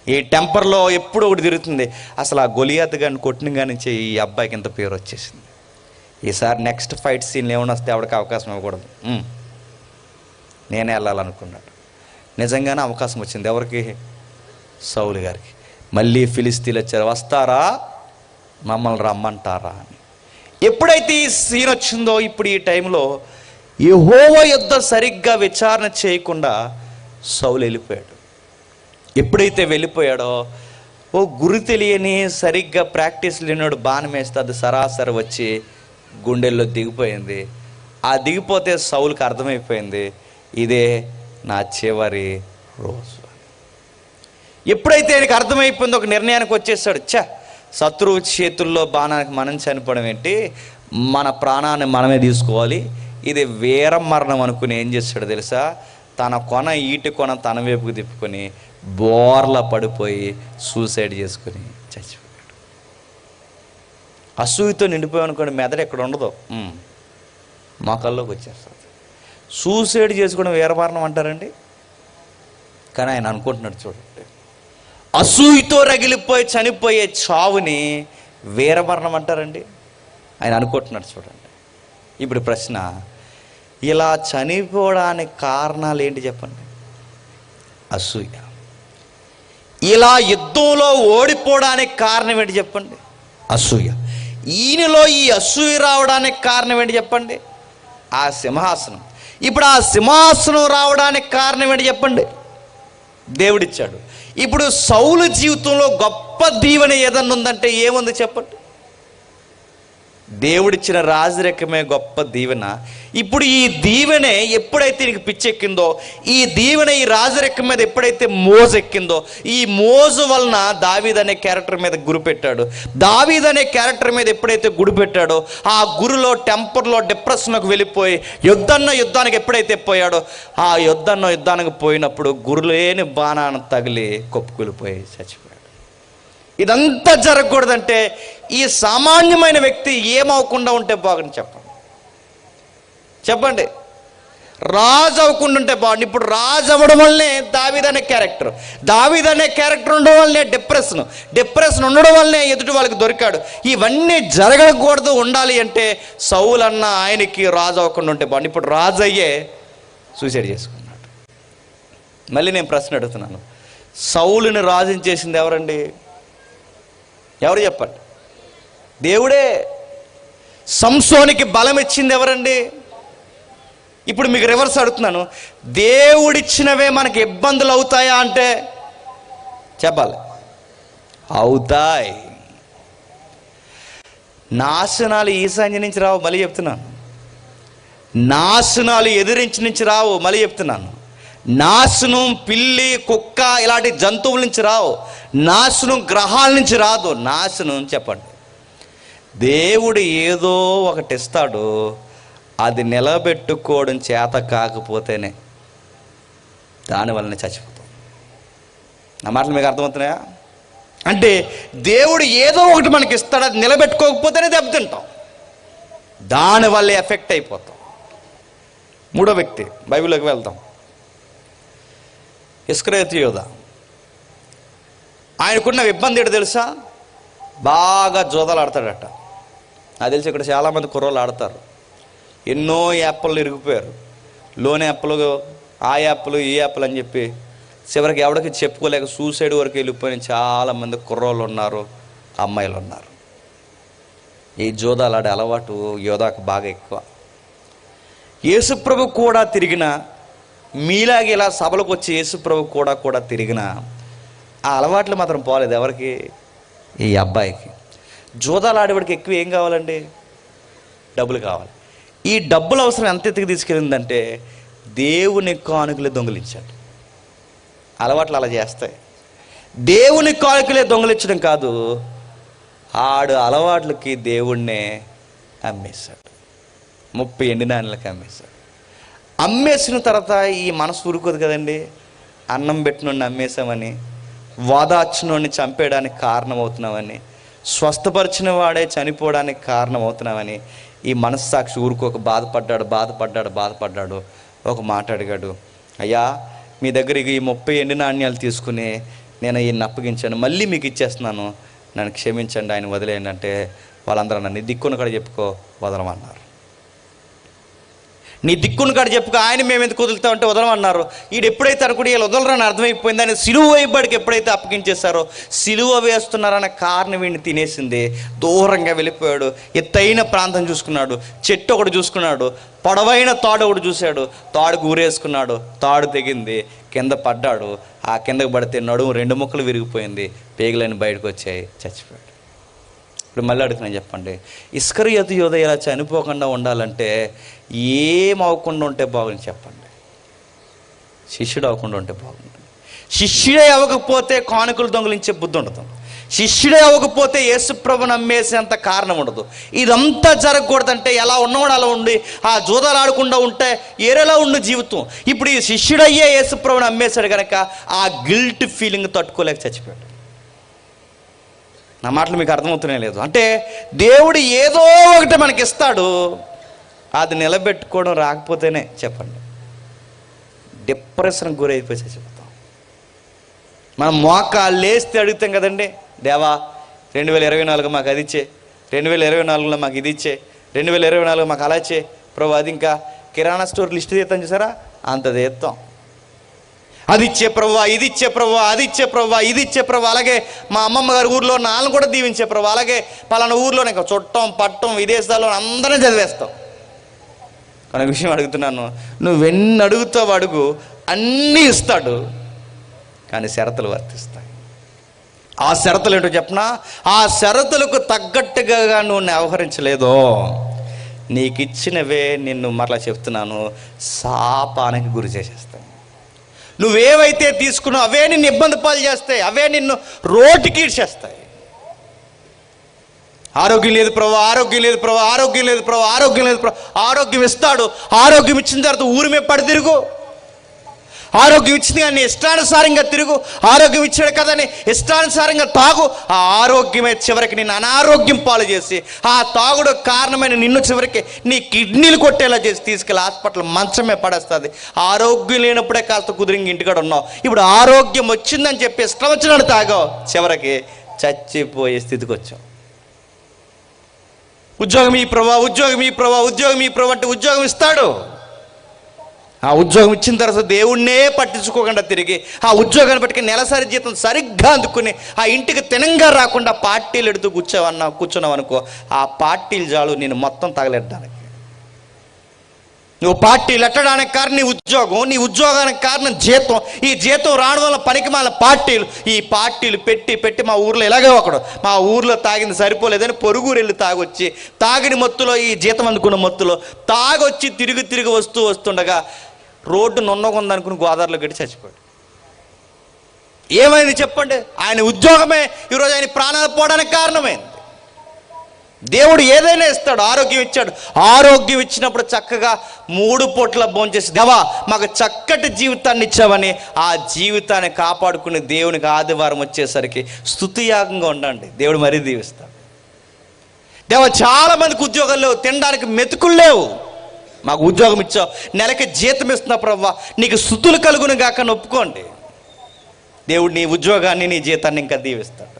ఈ టెంపర్లో ఎప్పుడు ఒకటి తిరుగుతుంది. అసలు ఆ గొలియాత్ గారిని కొట్టిన కాడి నుంచి ఈ అబ్బాయికి ఇంత పేరు వచ్చేసింది. ఈసారి నెక్స్ట్ ఫైట్ సీన్లు ఏమైనా వస్తే ఎవరికి అవకాశం ఇవ్వకూడదు, నేనే వెళ్ళాలనుకున్నాడు. నిజంగానే అవకాశం వచ్చింది. ఎవరికి? సౌలు గారికి. మళ్ళీ ఫిలిస్తీన్లు వచ్చారు, వస్తారా మమ్మల్ని రమ్మంటారా అని. ఎప్పుడైతే ఈ సీన్ వచ్చిందో, ఇప్పుడు ఈ టైంలో యెహోవా యుద్ధ సరిగ్గా విచారణ చేయకుండా సౌలు వెళ్ళిపోయాడు. ఎప్పుడైతే వెళ్ళిపోయాడో, ఓ గురి తెలియని సరిగ్గా ప్రాక్టీస్ లేనాడు బాణం వేస్తే అది సరాసరి వచ్చి గుండెల్లో దిగిపోయింది. ఆ దిగిపోతే సౌలుకి అర్థమైపోయింది, ఇదే నా చివరి రోజు. ఎప్పుడైతే ఆయనకు అర్థమైపోయిందో ఒక నిర్ణయానికి వచ్చేసాడు, శత్రువు చేతుల్లో బాణానికి మనం చనిపోవడం ఏంటి, మన ప్రాణాన్ని మనమే తీసుకోవాలి, ఇది వీర మరణం అనుకుని ఏం చేస్తాడు తెలుసా, తన కొన ఈటి కొన తన వైపుకు తిప్పుకొని బోర్ల పడిపోయి సూసైడ్ చేసుకుని చచ్చిపోయాడు. అసూయతో నిండిపోయి అనుకోండి, మెదడు ఎక్కడ ఉండదు, మోకాల్లోకి వచ్చేస్తుంది. సూసైడ్ చేసుకోవడం వీరమరణం అంటారండి, కానీ ఆయన అనుకుంటున్నాడు చూడండి, అసూయతో రగిలిపోయి చనిపోయే చావుని వీరమరణం అంటారండి, ఆయన అనుకుంటున్నాడు చూడండి. ఇప్పుడు ప్రశ్న, ఇలా చనిపోవడానికి కారణాలు ఏంటి చెప్పండి? అసూయ. ఇలా యుద్ధంలో ఓడిపోవడానికి కారణం ఏంటి చెప్పండి? అసూయ. ఈయనలో ఈ అసూయ రావడానికి కారణం ఏంటి చెప్పండి? ఆ సింహాసనం. ఇప్పుడు ఆ సింహాసనం రావడానికి కారణం ఏంటి చెప్పండి? దేవుడిచ్చాడు. ఇప్పుడు సౌలు జీవితంలో గొప్ప దీవెన ఏదన్నా ఉందంటే ఏముంది చెప్పండి? దేవుడిచ్చిన రాజరికమే గొప్ప దీవెన. ఇప్పుడు ఈ దీవెనే ఎప్పుడైతే నీకు పిచ్చెక్కిందో, ఈ దీవెన ఈ రాజరికం మీద ఎప్పుడైతే మోజు ఎక్కిందో, ఈ మోజు వలన దావీదు అనే క్యారెక్టర్ మీద గురి పెట్టాడు. దావీదు అనే క్యారెక్టర్ మీద ఎప్పుడైతే గురి పెట్టాడో, ఆ గురిలో టెంపర్లో డిప్రెషన్లోకి వెళ్ళిపోయి యుద్ధానికి ఎప్పుడైతే పోయాడో, ఆ యుద్ధానికి పోయినప్పుడు గురులేని బాణాన్ని తగిలి కొప్పుకూలిపోయి చచ్చిపోయాడు. ఇదంతా జరగకూడదంటే ఈ సామాన్యమైన వ్యక్తి ఏమవకుండా ఉంటే బాగుంది చెప్పండి? రాజు అవ్వకుండా ఉంటే బాగుంది. ఇప్పుడు రాజు అవ్వడం వల్లనే దావీదు అనే క్యారెక్టర్ ఉండడం వల్లనే డిప్రెషన్ ఉండడం వల్లనే ఎదుటి వాళ్ళకి దొరికాడు. ఇవన్నీ జరగకూడదు, ఉండాలి అంటే సౌలు అన్న ఆయనకి రాజు అవ్వకుండా ఉంటే బాగుంది. ఇప్పుడు రాజు అయ్యే సూసైడ్ చేసుకున్నాడు. మళ్ళీ నేను ప్రశ్న అడుగుతున్నాను, సౌలుని రాజుని చేసింది ఎవరండి? ఎవరు చెప్పండి? దేవుడే. సంసోనికి బలం ఇచ్చింది ఎవరండి? ఇప్పుడు మీకు రివర్స్ అడుగుతున్నాను, దేవుడిచ్చినవే మనకి ఇబ్బందులు అవుతాయా అంటే చెప్పాలి, అవుతాయి. నాశనాలు ఈశాన్య నుంచి రావు, మళ్ళీ చెప్తున్నాను. నాశనాలు ఎదిరించి నుంచి రావు, మళ్ళీ చెప్తున్నాను. నాశనం పిల్లి కుక్క ఇలాంటి జంతువుల నుంచి రావు, నాశనం గ్రహాల నుంచి రాదు. నాశనం చెప్పండి, దేవుడు ఏదో ఒకటి ఇస్తాడు, అది నిలబెట్టుకోవడం చేత కాకపోతేనే దానివల్లనే చచ్చిపోతాం. నా మాటలు మీకు అర్థమవుతున్నాయా? అంటే దేవుడు ఏదో ఒకటి మనకి ఇస్తాడు, అది నిలబెట్టుకోకపోతేనే దెబ్బతింటాం, దానివల్ల ఎఫెక్ట్ అయిపోతాం. మూడో వ్యక్తి, బైబిల్లోకి వెళ్తాం. ఇస్కరియోతు యోధ. ఆయనకున్న ఇబ్బంది ఏంటో తెలుసా? బాగా జోదాలు ఆడతాడట. నాకు తెలిసి ఇక్కడ చాలామంది కుర్రోళ్ళు ఆడతారు. ఎన్నో యాప్లు ఇరిగిపోయారు, లోన్ యాప్లు, ఆ యాప్లు, ఈ యాప్లు అని చెప్పి చివరికి ఎవరికి చెప్పుకోలేక సూసైడ్ వరకు వెళ్ళిపోయిన చాలామంది కుర్రోళ్ళు ఉన్నారు, అమ్మాయిలు ఉన్నారు. ఈ జోదాలు ఆడే అలవాటు యోధాకు బాగా ఎక్కువ. యేసుప్రభు కూడా తిరిగిన, మీలాగే ఇలా సభలకు వచ్చి యేసుప్రభు కూడా తిరిగిన ఆ అలవాట్లు మాత్రం పోలేదు ఎవరికి? ఈ అబ్బాయికి. జూదాలు ఆడేవాడికి ఎక్కువ ఏం కావాలండి? డబ్బులు కావాలి. ఈ డబ్బుల అవసరం ఎంత ఎత్తుకు తీసుకెళ్ళిందంటే దేవుని కానుకలే దొంగిలించాడు. అలవాట్లు అలా చేస్తాయి. దేవుని కానుకలే దొంగిలించడం కాదు, ఆడు అలవాట్లకి దేవుణ్ణే అమ్మేశాడు. 30 ఎండి నాణ్యాలకి అమ్మేశాడు. అమ్మేసిన తర్వాత ఈ మనసు ఊరుకోదు కదండి. అన్నం పెట్టినోడిని అమ్మేశామని, వాదార్చినోడిని చంపేయడానికి కారణమవుతున్నామని, స్వస్థపరిచిన వాడే చనిపోవడానికి కారణమవుతున్నామని ఈ మనస్సాక్షి ఊరుకోక బాధపడ్డాడు. ఒక మాట అడిగాడు, అయ్యా మీ దగ్గరికి ఈ 30 ఎండి నాణ్యాలు తీసుకుని నేను ఈయన్ని అప్పగించాను, మళ్ళీ మీకు ఇచ్చేస్తున్నాను, నన్ను క్షమించండి, ఆయన వదిలేయండి అంటే వాళ్ళందరూ నన్ను దిక్కున్న కాడ చెప్పుకో వదలమన్నారు. నీ దిక్కున్న కాడ చెప్పుకో, ఆయన మేము ఎందుకు వదులుతామంటే వదలమన్నారు. వీడు ఎప్పుడైతే అనుకుంటే వీళ్ళు వదలరని అర్థమైపోయింది, ఆయన సిలువ వేయబడికి ఎప్పుడైతే అప్పగించేశారో సిలువ వేస్తున్నారన్న కారణం వీడిని తినేసింది. దూరంగా వెళ్ళిపోయాడు. ఎత్తైన ప్రాంతం చూసుకున్నాడు, చెట్టు ఒకటి చూసుకున్నాడు, పొడవైన తాడు ఒకటి చూశాడు, తాడుకు ఊరేసుకున్నాడు, తాడు తెగింది, కింద పడ్డాడు. ఆ కిందకు పడితే నడుము 2 ముక్కలు విరిగిపోయింది, పేగులని బయటకు వచ్చాయి, చచ్చిపోయాడు. ఇప్పుడు మళ్ళీ అడుగుతున్నాను, చెప్పండి, ఇస్కరియోతు యోధ ఇలా చనిపోకుండా ఉండాలంటే ఏం అవ్వకుండా ఉంటే బాగుంది చెప్పండి? శిష్యుడు అవ్వకుండా ఉంటే బాగుంటుంది. శిష్యుడే అవ్వకపోతే కానుకలు దొంగిలించే బుద్ధి ఉండదు. శిష్యుడే అవ్వకపోతే యేసుప్రభుని నమ్మేసేంత కారణం ఉండదు. ఇదంతా జరగకూడదంటే ఎలా ఉన్నవాడు అలా ఉండి ఆ జూదాలు ఆడకుండా ఉంటే ఏరేలా ఉండు జీవితం. ఇప్పుడు ఈ శిష్యుడయ్యే యేసుప్రభుని నమ్మేశాడు కనుక ఆ గిల్ట్ ఫీలింగ్ తట్టుకోలేక చచ్చిపోయాడు. నా మాటలు మీకు అర్థమవుతూనే లేదు. అంటే దేవుడు ఏదో ఒకటి మనకి ఇస్తాడు, అది నిలబెట్టుకోవడం రాకపోతేనే చెప్పండి డిప్రెషన్కి గురైపోయి చచ్చిపోతాం. మనం మోకాళ్ళు లేస్తే అడుగుతాం కదండి, దేవా 2024 మాకు అది ఇచ్చే, 2024లో మాకు ఇది ఇచ్చే, 2024 మాకు అలా ఇచ్చే ప్రభు. అది ఇంకా కిరాణా స్టోర్ లిస్ట్ తీస్తాం చూసారా, అంత తీస్తాం. అది ఇచ్చే ప్రభు, ఇది ఇచ్చే ప్రభు, అది ఇచ్చే ప్రభు, ఇది ఇచ్చే ప్రభు. అలాగే మా అమ్మమ్మ గారి ఊర్లో నాలుగు కూడా దీవించే ప్రభు. అలాగే పలానా ఊర్లోనే ఇంకా చుట్టం పట్టం విదేశాల్లో అందరినీ చదివేస్తాం. కానీ విషయం అడుగుతున్నాను, నువ్వెన్ని అడుగుతావు అడుగు, అన్నీ ఇస్తాడు, కానీ షరతులు వర్తిస్తాయి. ఆ షరతులు ఏంటో చెప్పనా? ఆ షరతులకు తగ్గట్టుగా నువ్వు వ్యవహరించలేదో నీకు ఇచ్చినవే నిన్ను మరలా చెప్తున్నాను శాపానికి గురి చేసేస్తాయి. నువ్వేవైతే తీసుకున్నావు అవే నిన్ను ఇబ్బంది పాలు చేస్తాయి, అవే నిన్ను రోడ్డుకి ఈడ్చేస్తాయి. ఆరోగ్యం లేదు ప్రభు, ఆరోగ్యం లేదు ప్రభు, ఆరోగ్యం లేదు ప్రభు, ఆరోగ్యం లేదు ప్రభు. ఆరోగ్యం ఇస్తాడు. ఆరోగ్యం ఇచ్చిన తర్వాత ఊరి మీద పడి తిరుగు. ఆరోగ్యం ఇచ్చింది కానీ ఇష్టానుసారంగా తిరుగు. ఆరోగ్యం ఇచ్చాడు కదని ఇష్టానుసారంగా తాగు. ఆ ఆరోగ్యమే చివరికి నిన్ను అనారోగ్యం పాలు చేసి, ఆ తాగుడు కారణమైన నిన్ను చివరికి నీ కిడ్నీలు కొట్టేలా చేసి తీసుకెళ్ళి హాస్పిటల్ మంచమే పడేస్తుంది. ఆరోగ్యం లేనప్పుడే కాస్త కుదిరింగి ఇంటికాడ ఉన్నావు. ఇప్పుడు ఆరోగ్యం వచ్చిందని చెప్పి ఇష్టం వచ్చినట్టు తాగావు, చివరికి చచ్చిపోయే స్థితికి వచ్చావు. ఉద్యోగం ఈ ప్రభా, ఉద్యోగం ఈ ప్రభా, ఉద్యోగం ఈ ప్రభా అంటే ఉద్యోగం ఇస్తాడు. ఆ ఉద్యోగం ఇచ్చిన తర్వాత దేవుణ్ణే పట్టించుకోకుండా తిరిగి ఆ ఉద్యోగాన్ని బట్టి నెలసరి జీతం సరిగ్గా అందుకుని ఆ ఇంటికి తినంగా రాకుండా పార్టీలు ఎడుతూ కూర్చున్నావు అనుకో, ఆ పార్టీలు చాలు నేను మొత్తం తగలెట్టడానికి. నువ్వు పార్టీలు ఎట్టడానికి కారణం నీ ఉద్యోగం, నీ ఉద్యోగానికి కారణం జీతం. ఈ జీతం రావడం వల్ల పనికి మాల పార్టీలు. ఈ పార్టీలు పెట్టి మా ఊర్లో ఇలాగే ఒకడు మా ఊర్లో తాగింది సరిపోలేదని పొరుగురు వెళ్ళి తాగొచ్చి తాగిన మత్తులో ఈ జీతం అందుకున్న మత్తులో తాగొచ్చి తిరిగి వస్తుండగా రోడ్డు నున్నగుందనుకుని గోదావరిలో గట్టి చచ్చిపోయాడు. ఏమైంది చెప్పండి? ఆయన ఉద్యోగమే ఈరోజు ఆయన ప్రాణాలు పోవడానికి కారణమైంది. దేవుడు ఏదైనా ఇస్తాడు. ఆరోగ్యం ఇచ్చాడు. ఆరోగ్యం ఇచ్చినప్పుడు చక్కగా 3 పూట్ల భోంచేసి, దేవా మాకు చక్కటి జీవితాన్ని ఇచ్చావని ఆ జీవితాన్ని కాపాడుకుని దేవునికి ఆదివారం వచ్చేసరికి స్తుతియాగంగా ఉండండి, దేవుడు మరీ దీవిస్తాడు. దేవా చాలా మందికి ఉద్యోగాలు లేవు, తినడానికి మెతుకులు లేవు, మాకు ఉద్యోగం ఇచ్చావు, నెలకి జీతం ఇస్తున్నా ప్రవ్వా, నీకు స్తుతులు కలుగును గాక ఒప్పుకోండి. దేవుడు నీ ఉద్యోగాన్ని నీ జీతాన్ని ఇంకా దీవిస్తాడు.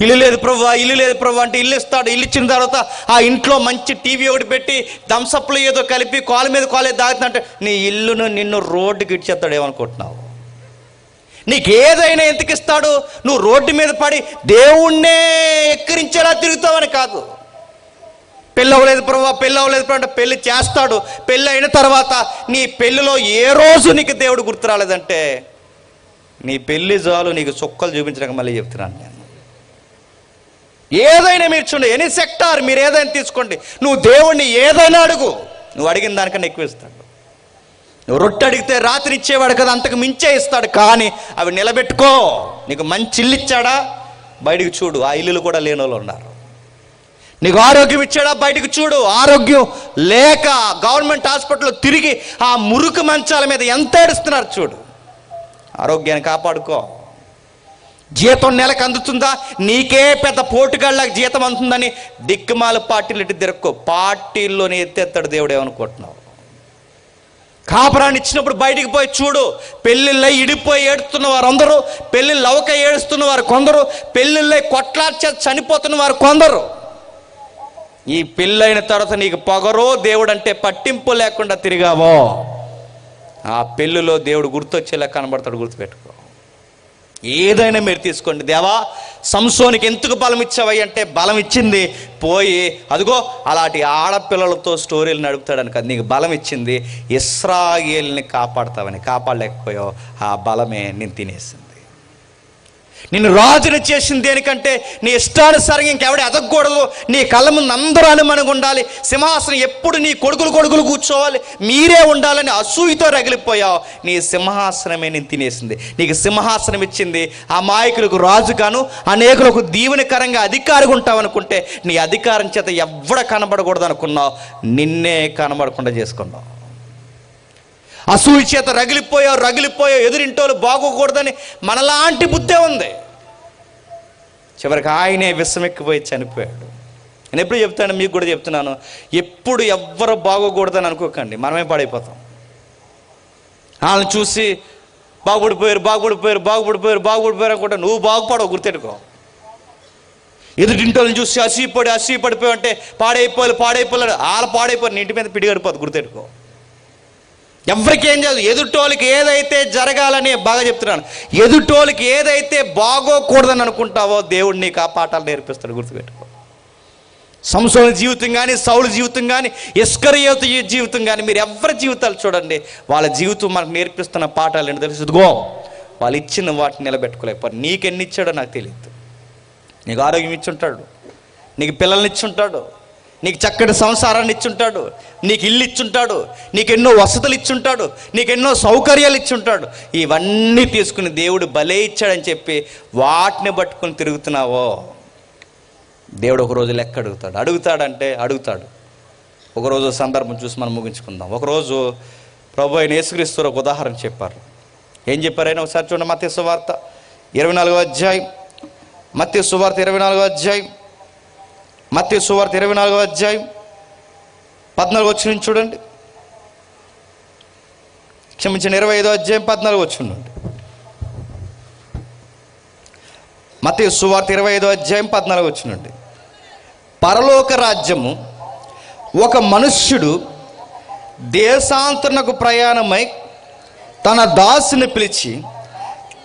ఇల్లు లేదు ప్రభు, ఇల్లు లేదు ప్రభు అంటే ఇల్లు ఇస్తాడు. ఇల్లు ఇచ్చిన తర్వాత ఆ ఇంట్లో మంచి టీవీ ఒకటి పెట్టి థమ్సప్లు ఏదో కలిపి కాలు మీద కాలే తాగుతుందంటే నీ ఇల్లును నిన్ను రోడ్డుకి ఇచ్చేస్తాడు ఏమనుకుంటున్నావు? నీకు ఏదైనా ఎందుకు ఇస్తాడు? నువ్వు రోడ్డు మీద పడి దేవుణ్ణే ఎక్కిరించేలా తిరుగుతావని కాదు. పెళ్ళి అవ్వలేదు ప్రభు, పెళ్ళి అవ్వలేదు ప్రభు అంటే పెళ్ళి చేస్తాడు. పెళ్ళి అయిన తర్వాత నీ పెళ్ళిలో ఏ రోజు నీకు దేవుడు గుర్తు రాలేదంటే నీ పెళ్ళి చాలు నీకు చుక్కలు చూపించడానికి మళ్ళీ చెప్తున్నాను నేను. ఏదైనా మీరు చూడండి, ఎనీ సెక్టార్ మీరు ఏదైనా తీసుకోండి, నువ్వు దేవుణ్ణి ఏదైనా అడుగు, నువ్వు అడిగిన దానికన్నా ఎక్కువ ఇస్తాడు. నువ్వు రొట్టె అడిగితే రాత్రి ఇచ్చేవాడు కదా, అంతకు మించే ఇస్తాడు. కానీ అవి నిలబెట్టుకో. నీకు మంచి ఇల్లు ఇచ్చాడా, బయటికి చూడు, ఆ ఇల్లులు కూడా లేని వాళ్ళు ఉన్నారు. నీకు ఆరోగ్యం ఇచ్చాడా, బయటకు చూడు, ఆరోగ్యం లేక గవర్నమెంట్ హాస్పిటల్లో తిరిగి ఆ మురుకు మంచాల మీద ఎంత ఏడుస్తున్నారు చూడు. ఆరోగ్యాన్ని కాపాడుకో. జీతం నెలకు అందుతుందా, నీకే పెద్ద పోటుగాళ్ళకి జీతం అందుతుందని దిక్కుమాల పార్టీలు ఇటు తిరక్కో. పార్టీల్లోనే ఎత్తేస్తాడు దేవుడు. ఏమనుకుంటున్నావు? కాపురాన్ని ఇచ్చినప్పుడు బయటికి పోయి చూడు. పెళ్ళిళ్ళై ఇడిపోయి ఏడుస్తున్న వారు అందరూ, పెళ్ళిళ్ళు అవక ఏడుస్తున్న వారు కొందరు, పెళ్ళిళ్ళై కొట్లాచ చనిపోతున్న వారు కొందరు. ఈ పెళ్ళైన తర్వాత నీకు పొగరో దేవుడు అంటే పట్టింపు లేకుండా తిరిగావో, ఆ పెళ్ళిలో దేవుడు గుర్తొచ్చేలా కనబడతాడు. గుర్తుపెట్టుకో. ఏదైనా మీరు తీసుకోండి. దేవా సంసోనికి ఎందుకు బలం ఇచ్చావై అంటే బలం ఇచ్చింది పోయి అదిగో అలాంటి ఆడపిల్లలతో స్టోరీలు నడుపుతాడని కదా నీకు బలం ఇచ్చింది. ఇశ్రాయేలుని కాపాడతావని కాపాడలేకపోయావు. ఆ బలమే నేను తినేసింది. నిన్ను రాజుని చేసింది దేనికంటే నీ ఇష్టానుసారంగా ఇంకెవడ ఎదగకూడదు, నీ కళ్ళ ముందు అందరూ అనుమనుగా ఉండాలి, సింహాసనం ఎప్పుడు నీ కొడుకులు కూర్చోవాలి, మీరే ఉండాలని అసూయతో రగిలిపోయావు. నీ సింహాసనమే నేను తినేసింది. నీకు సింహాసనం ఇచ్చింది అమాయకులకు రాజుగాను, అనేకులకు దీవెనకరంగా అధికారిగా ఉంటావు అనుకుంటే నీ అధికారం చేత ఎవ్వడ కనబడకూడదు అనుకున్నావు, నిన్నే కనబడకుండా చేసుకున్నావు. అసూయ చేత రగిలిపోయావు. ఎదురింటోళ్ళు బాగోకూడదని మనలాంటి బుద్ధే ఉంది. చివరికి ఆయనే విషమెక్కిపోయి చనిపోయాడు. నేను ఎప్పుడు చెప్తాను, మీకు కూడా చెప్తున్నాను, ఎప్పుడు ఎవ్వరు బాగోకూడదని అనుకోకండి, మనమే పాడైపోతాం. వాళ్ళని చూసి బాగుపడిపోయారు అనుకుంటా నువ్వు బాగుపడవు. గుర్తెట్టుకో. ఎదుటింటోళ్ళని చూసి అసూయపడిపోయావు అంటే పాడైపోయారు వాళ్ళ పాడైపోయారు, నీ ఇంటి మీద పిడిగడిపోదు. గుర్తెట్టుకో. ఎవరికి ఏం చేయదు. ఎదుటోళ్ళకి ఏదైతే జరగాలని బాగా చెప్తున్నాను, ఎదుటోళ్ళకి ఏదైతే బాగోకూడదని అనుకుంటావో దేవుడు నీకు ఆ పాఠాలు నేర్పిస్తాడు. గుర్తుపెట్టుకో. సంసోను జీవితం కానీ, సౌలు జీవితం కానీ, ఇస్కరియోతు జీవితం కానీ, మీరు ఎవరి జీవితాలు చూడండి, వాళ్ళ జీవితం మనకు నేర్పిస్తున్న పాఠాలు ఏంటో తెలుసు. ఇదిగో వాళ్ళు ఇచ్చిన వాటిని నిలబెట్టుకోలేకపోయారు. నీకెన్ని ఇచ్చాడో నాకు తెలియదు. నీకు ఆరోగ్యం ఇచ్చుంటాడు, నీకు పిల్లల్ని ఇచ్చుంటాడు, నీకు చక్కటి సంసారాన్ని ఇచ్చుంటాడు, నీకు ఇల్లు ఇచ్చుంటాడు, నీకెన్నో వసతులు ఇచ్చుంటాడు, నీకెన్నో సౌకర్యాలు ఇచ్చుంటాడు. ఇవన్నీ తీసుకుని దేవుడు భలే ఇచ్చాడని చెప్పి వాటిని పట్టుకుని తిరుగుతున్నావో, దేవుడు ఒకరోజు లెక్క అడుగుతాడు. ఒకరోజు సందర్భం చూసి మనం ముగించుకుందాం. ఒకరోజు ప్రభు అయిన యేసుక్రీస్తు ఒక ఉదాహరణ చెప్పారు. ఏం చెప్పారైనా ఒకసారి చూడండి. మత్తయి సువార్త 24వ అధ్యాయం, మత్తయి సువార్త 24వ అధ్యాయం, మత్తయి సువార్త 24వ అధ్యాయం 14 వచనం చూడండి. క్షమించండి, 25వ అధ్యాయం 14 వచనం నుండి. మత్తయి సువార్త 25వ అధ్యాయం 14 వచనం నుండి. పరలోక రాజ్యము ఒక మనుష్యుడు దేశాంతరమునకు ప్రయాణమై తన దాసుని పిలిచి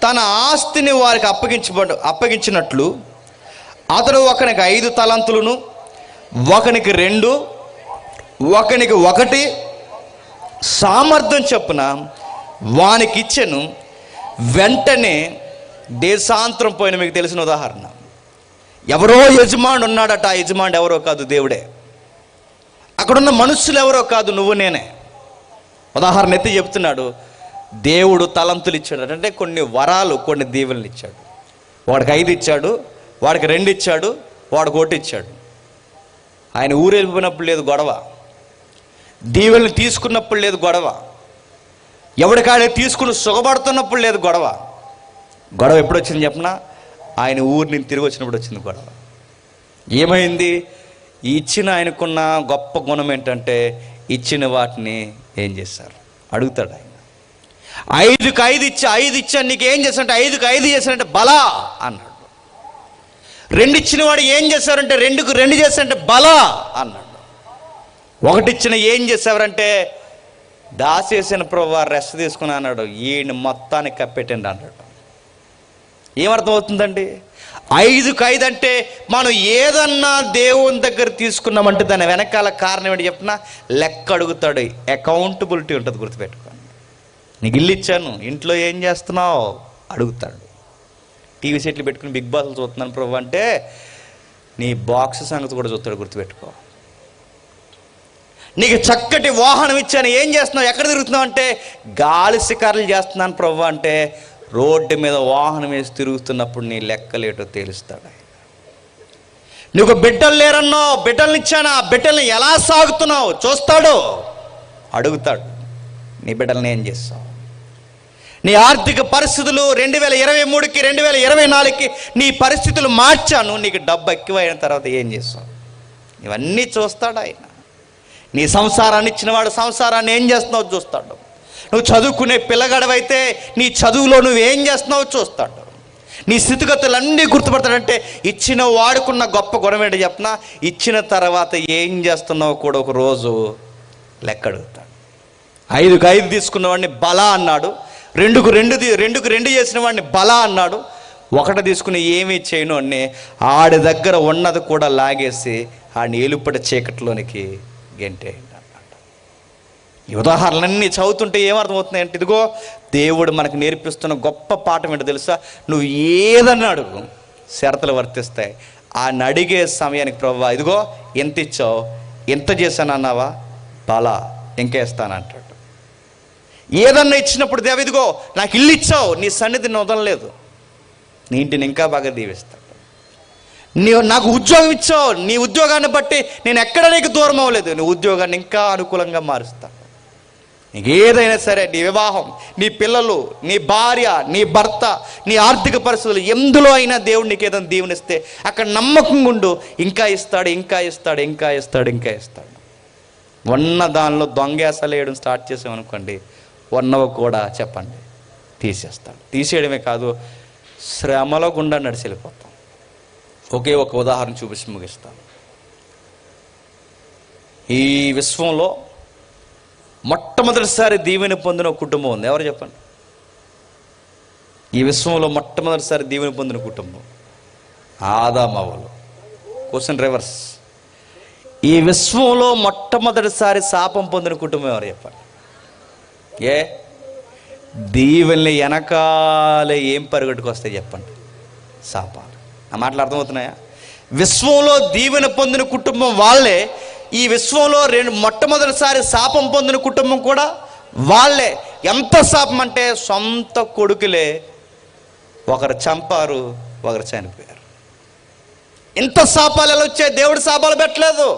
తన ఆస్తిని వారికి అప్పగించినట్లు అతడు ఒకనికి 5 తలంతులను, ఒకనికి 2, ఒకనికి 1 సామర్థ్యం చొప్పున వానికి ఇచ్చెను. వెంటనే దేశాంతరం పోయిన, మీకు తెలిసిన ఉదాహరణ, ఎవరో యజమానుడు ఉన్నాడట. ఆ యజమానుడు ఎవరో కాదు, దేవుడే. అక్కడున్న మనుషులు ఎవరో కాదు, నువ్వు నేనే. ఉదాహరణ ఎత్తి చెప్తున్నాడు. దేవుడు తలంతులు ఇచ్చాడు అంటే కొన్ని వరాలు, కొన్ని దీవెనలు ఇచ్చాడు. వాడికి 5 ఇచ్చాడు, వాడికి 2 ఇచ్చాడు, వాడికి 1 ఇచ్చాడు. ఆయన ఊరు వెళ్ళిపోయినప్పుడు లేదు గొడవ, దీవెనలు తీసుకున్నప్పుడు లేదు గొడవ, ఎవడికాడే తీసుకుని సుఖపడుతున్నప్పుడు లేదు గొడవ. ఎప్పుడు వచ్చింది చెప్పనా? ఆయన ఊరి నుంచి తిరిగి వచ్చినప్పుడు వచ్చింది గొడవ. ఏమైంది? ఇచ్చిన ఆయనకున్న గొప్ప గుణం ఏంటంటే ఇచ్చిన వాటిని ఏం చేశారు అడుగుతాడు ఆయన. 5కి 5 ఇచ్చాను, నీకు ఏం చేశానంటే 5కి 5 చేశానంటే బలా అన్నాడు. 2 ఇచ్చిన వాడు ఏం చేశారంటే 2కి 2 చేశారంటే బలా అన్నాడు. 1 ఇచ్చిన ఏం చేశారంటే దాసేసిన ప్రభు రెస్ట్ తీసుకుని అన్నాడు. ఈయన మొత్తాన్ని కప్పెట్టండి అన్నాడు. ఏమర్థం అవుతుందండి? 5కి 5 అంటే మనం ఏదన్నా దేవుని దగ్గర తీసుకున్నామంటే దాని వెనకాల కారణం ఏంటి చెప్పినా లెక్క అడుగుతాడు. అకౌంటబిలిటీ ఉంటుంది, గుర్తుపెట్టుకోండి. నీకు ఇల్లు ఇచ్చాను, ఇంట్లో ఏం చేస్తున్నావు అడుగుతాడు. టీవీ సెట్లు పెట్టుకుని బిగ్ బాస్లు చూస్తున్నాను ప్రభు అంటే నీ బాక్స్ సంగతి కూడా చూస్తాడు, గుర్తుపెట్టుకో. నీకు చక్కటి వాహనం ఇచ్చాను, ఏం చేస్తున్నావు, ఎక్కడ తిరుగుతున్నావు అంటే గాలి శిఖరాలు చేస్తున్నాను ప్రభు అంటే రోడ్డు మీద వాహనం వేసి తిరుగుతున్నప్పుడు నీ లెక్కలేటో తేలుస్తాడు. నీకు బిడ్డలు లేరన్నావు, బిడ్డల్ని ఇచ్చాను, ఆ బిడ్డల్ని ఎలా సాగుతున్నావు చూస్తాడు, అడుగుతాడు. నీ బిడ్డల్ని ఏం చేస్తావు? నీ ఆర్థిక పరిస్థితులు 2023కి 2024కి నీ పరిస్థితులు మార్చాను, నీకు డబ్బు ఎక్కువైన తర్వాత ఏం చేస్తావు? ఇవన్నీ చూస్తాడు ఆయన. నీ సంసారాన్ని ఇచ్చినవాడు సంసారాన్ని ఏం చేస్తున్నావు చూస్తాడు. నువ్వు చదువుకునే పిల్లగాడవైతే నీ చదువులో నువ్వేం చేస్తున్నావు చూస్తాడు. నీ స్థితిగతులన్నీ గుర్తుపడతాడంటే ఇచ్చిన వాడుకున్న గొప్ప గుణం ఏంటో చెప్పినా ఇచ్చిన తర్వాత ఏం చేస్తున్నావు కూడా ఒక రోజు లెక్క అడుగుతాడు. 5కి 5 తీసుకున్న వాడిని బల అన్నాడు, 2కు 2 చేసిన వాడిని బల అన్నాడు, 1 తీసుకుని ఏమీ చేయను అని ఆడి దగ్గర ఉన్నది కూడా లాగేసి ఆడిని ఏలుపడి చీకట్లోనికి గెంటే అన్నమాట. ఈ ఉదాహరణలన్నీ చదువుతుంటే ఏమర్థమవుతున్నాయి అంటే ఇదిగో దేవుడు మనకు నేర్పిస్తున్న గొప్ప పాఠం ఏంటో తెలుసా? నువ్వు ఏదన్నా అడుగు, షరతులు వర్తిస్తాయి. ఆ అడిగే సమయానికి ప్రభువా ఇదిగో ఎంత ఇచ్చావు, ఎంత చేశాను అన్నావా, బలా ఇంకేస్తానంటాడు. ఏదన్నా ఇచ్చినప్పుడు దేవ ఇదిగో నాకు ఇల్లు ఇచ్చావు, నీ సన్నిధిని వదలలేదు, నీ ఇంటిని ఇంకా బాగా దీవిస్తాడు. నాకు ఉద్యోగం ఇచ్చావు, నీ ఉద్యోగాన్ని బట్టి నేను ఎక్కడ నీకు దూరం అవ్వలేదు, నీ ఉద్యోగాన్ని ఇంకా అనుకూలంగా మారుస్తాను. నీకు ఏదైనా సరే, నీ వివాహం, నీ పిల్లలు, నీ భార్య, నీ భర్త, నీ ఆర్థిక పరిస్థితులు ఎందులో అయినా దేవుడు నీకు ఏదైనా దీవెనిస్తే అక్కడ నమ్మకంగా ఉండు, ఇంకా ఇస్తాడు, ఇంకా ఇస్తాడు, ఇంకా ఇస్తాడు, ఇంకా ఇస్తాడు. ఉన్న దానిలో దొంగేసాలు వేయడం స్టార్ట్ చేసామనుకోండి, ఉన్నవి కూడా చెప్పండి తీసేస్తాడు. తీసేయడమే కాదు, శ్రమల గుండా నడిచి వెళ్ళిపోతాం. ఒకే ఒక ఉదాహరణ చూపించి ముగిస్తాను. ఈ విశ్వంలో మొట్టమొదటిసారి దీవెన పొందిన కుటుంబం ఉంది, ఎవరు చెప్పండి? ఈ విశ్వంలో మొట్టమొదటిసారి దీవెన పొందిన కుటుంబం ఆదామవ్వలు. Question reverse. ఈ విశ్వంలో మొట్టమొదటిసారి శాపం పొందిన కుటుంబం ఎవరు చెప్పండి? దీవెనలు వెనకాలే ఏం పరిగెట్టుకు వస్తాయి చెప్పండి? శాపాలు. ఆ మాటలు అర్థమవుతున్నాయా? విశ్వంలో దీవెన పొందిన కుటుంబం వాళ్ళే, ఈ విశ్వంలో మొట్టమొదటిసారి శాపం పొందిన కుటుంబం కూడా వాళ్ళే. ఎంత శాపం అంటే సొంత కొడుకులే ఒకరు చంపారు, ఒకరు చనిపోయారు. ఇంత శాపాలు ఎలా వచ్చాయి? దేవుడు శాపాలు పెట్టలేదు.